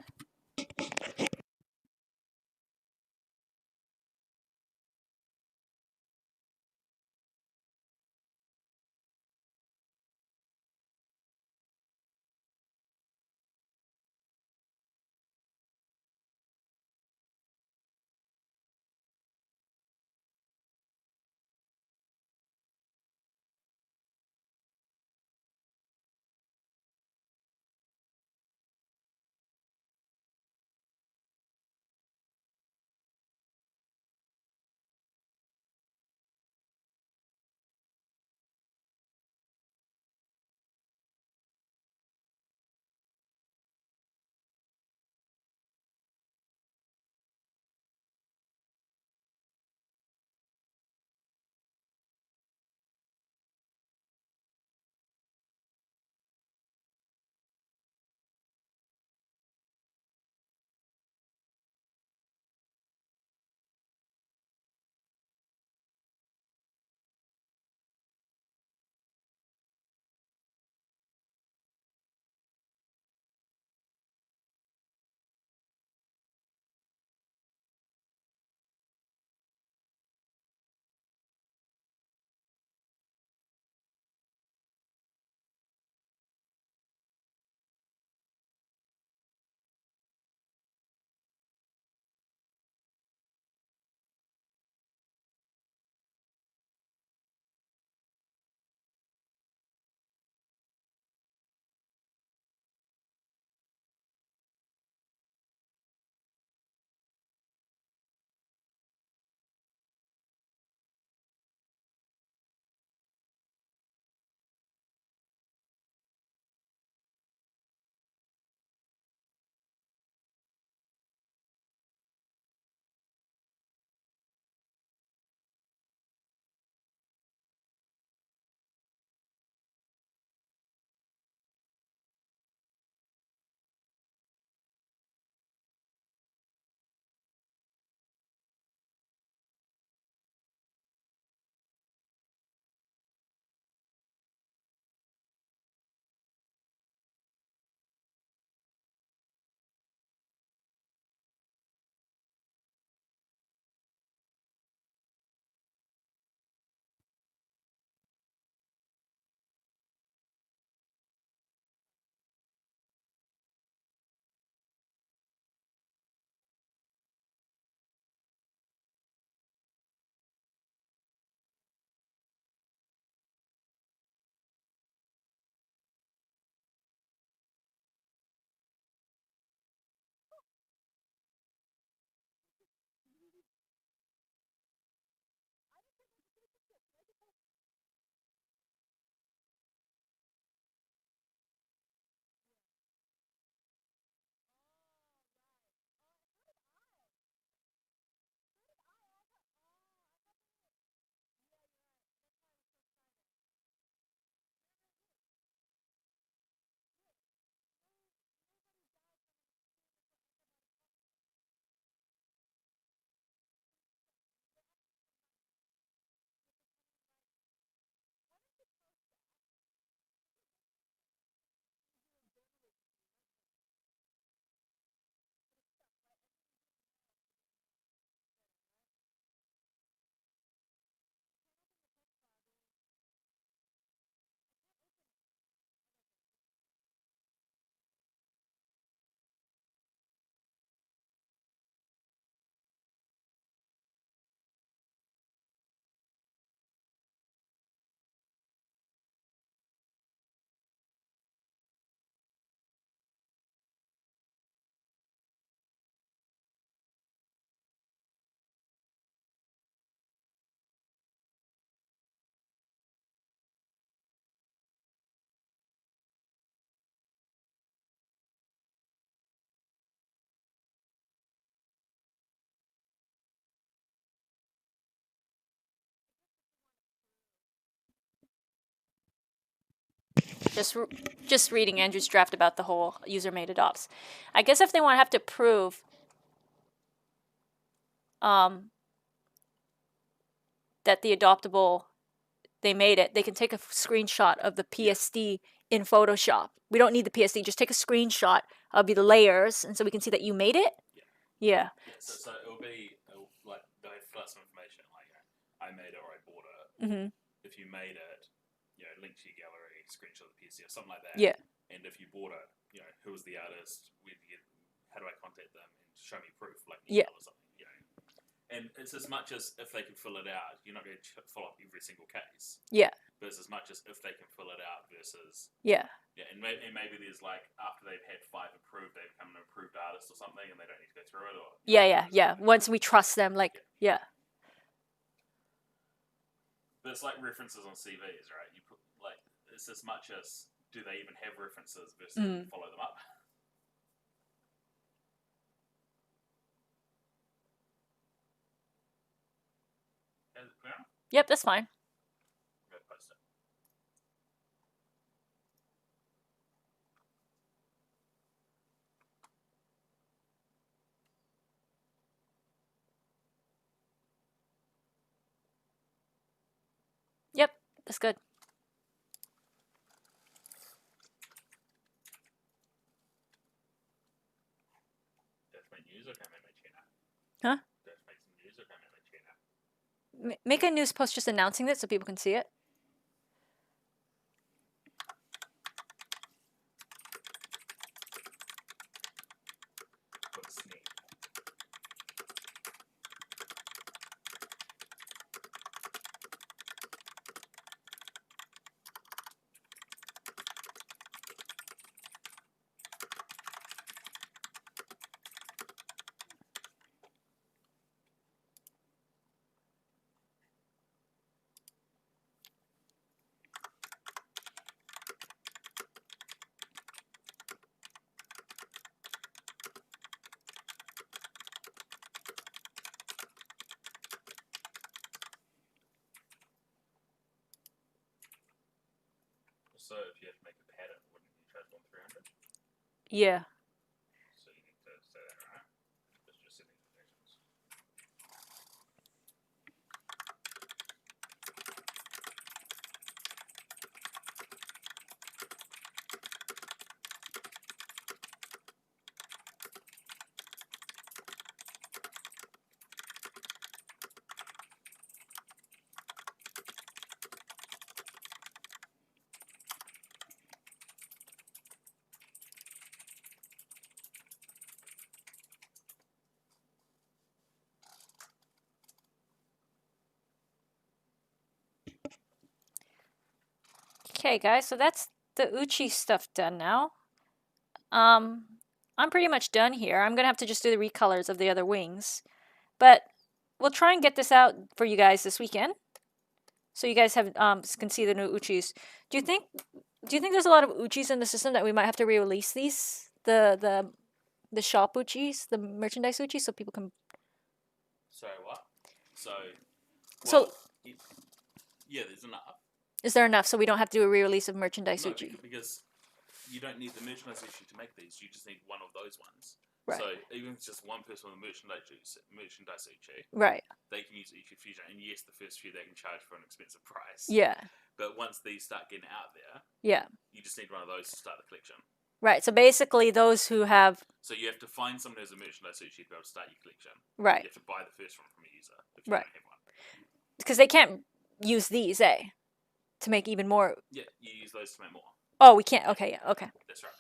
Just reading Andrew's draft about the whole user made adopts. I guess if they want to have to prove that the adoptable, they made it, they can take a screenshot of the PSD in Photoshop. We don't need the PSD, just take a screenshot of the layers, and so we can see that you made it. Yeah. So it'll be like they'll have lots of information, like I made it or I bought it. Mm-hmm. If you made it, link to your gallery, screenshot of the PSD or something like that. Yeah. And if you bought it, who was the artist? How do I contact them? And show me proof, like email or something. And it's as much as if they can fill it out. You're not going to follow up every single case. Yeah. But it's as much as if they can fill it out versus. Yeah. Yeah, and maybe there's like after they've had 5 approved, they become an approved artist or something, and they don't need to go through it. Or yeah. Once we trust them, like yeah. But it's like references on CVs, right? You put like it's as much as do they even have references versus follow them up. Yep, that's fine. Yep, that's good. Huh? Make a news post just announcing it so people can see it. So if you have to make a pattern, wouldn't you charge 1,300? Yeah. So you need to say that, right? It's just setting conditions. Okay, guys, so that's the Uchi stuff done now. I'm pretty much done here. I'm gonna have to just do the recolors of the other wings, but we'll try and get this out for you guys this weekend, so you guys have can see the new Uchis. Do you think there's a lot of Uchis in the system that we might have to re-release these the shop Uchis, the merchandise Uchis, so people can? Sorry, what? Yeah, there's enough. Is there enough so we don't have to do a re-release of merchandise No, Uchi? because you don't need the merchandise issue to make these. You just need one of those ones. Right. So even if it's just one person with a merchandise issue, right, they can use Uchi Fusion. And yes, the first few they can charge for an expensive price. Yeah. But once these start getting out there, Yeah. you just need one of those to start the collection. Right. So basically, those who have. So you have to find someone who has a merchandise issue to be able to start your collection. Right. You have to buy the first one from a user if you Right. don't have one. Because they can't use these, to make even more. Yeah, you use those to make more. Oh, we can't. Okay. Yeah. Okay. That's right.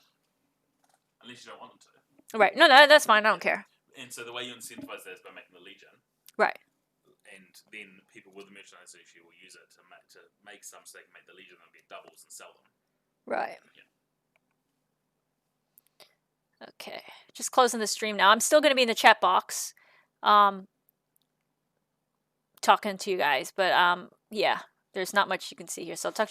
Unless you don't want them to. Right. No, that's fine. I don't care. And so the way you incentivize that is by making the Legion. Right. And then people with the merchandise issue will use it to make some so they can make the Legion and get doubles and sell them. Right. Yeah. Okay. Just closing the stream now. I'm still going to be in the chat box, talking to you guys, but yeah, there's not much you can see here. So I'll talk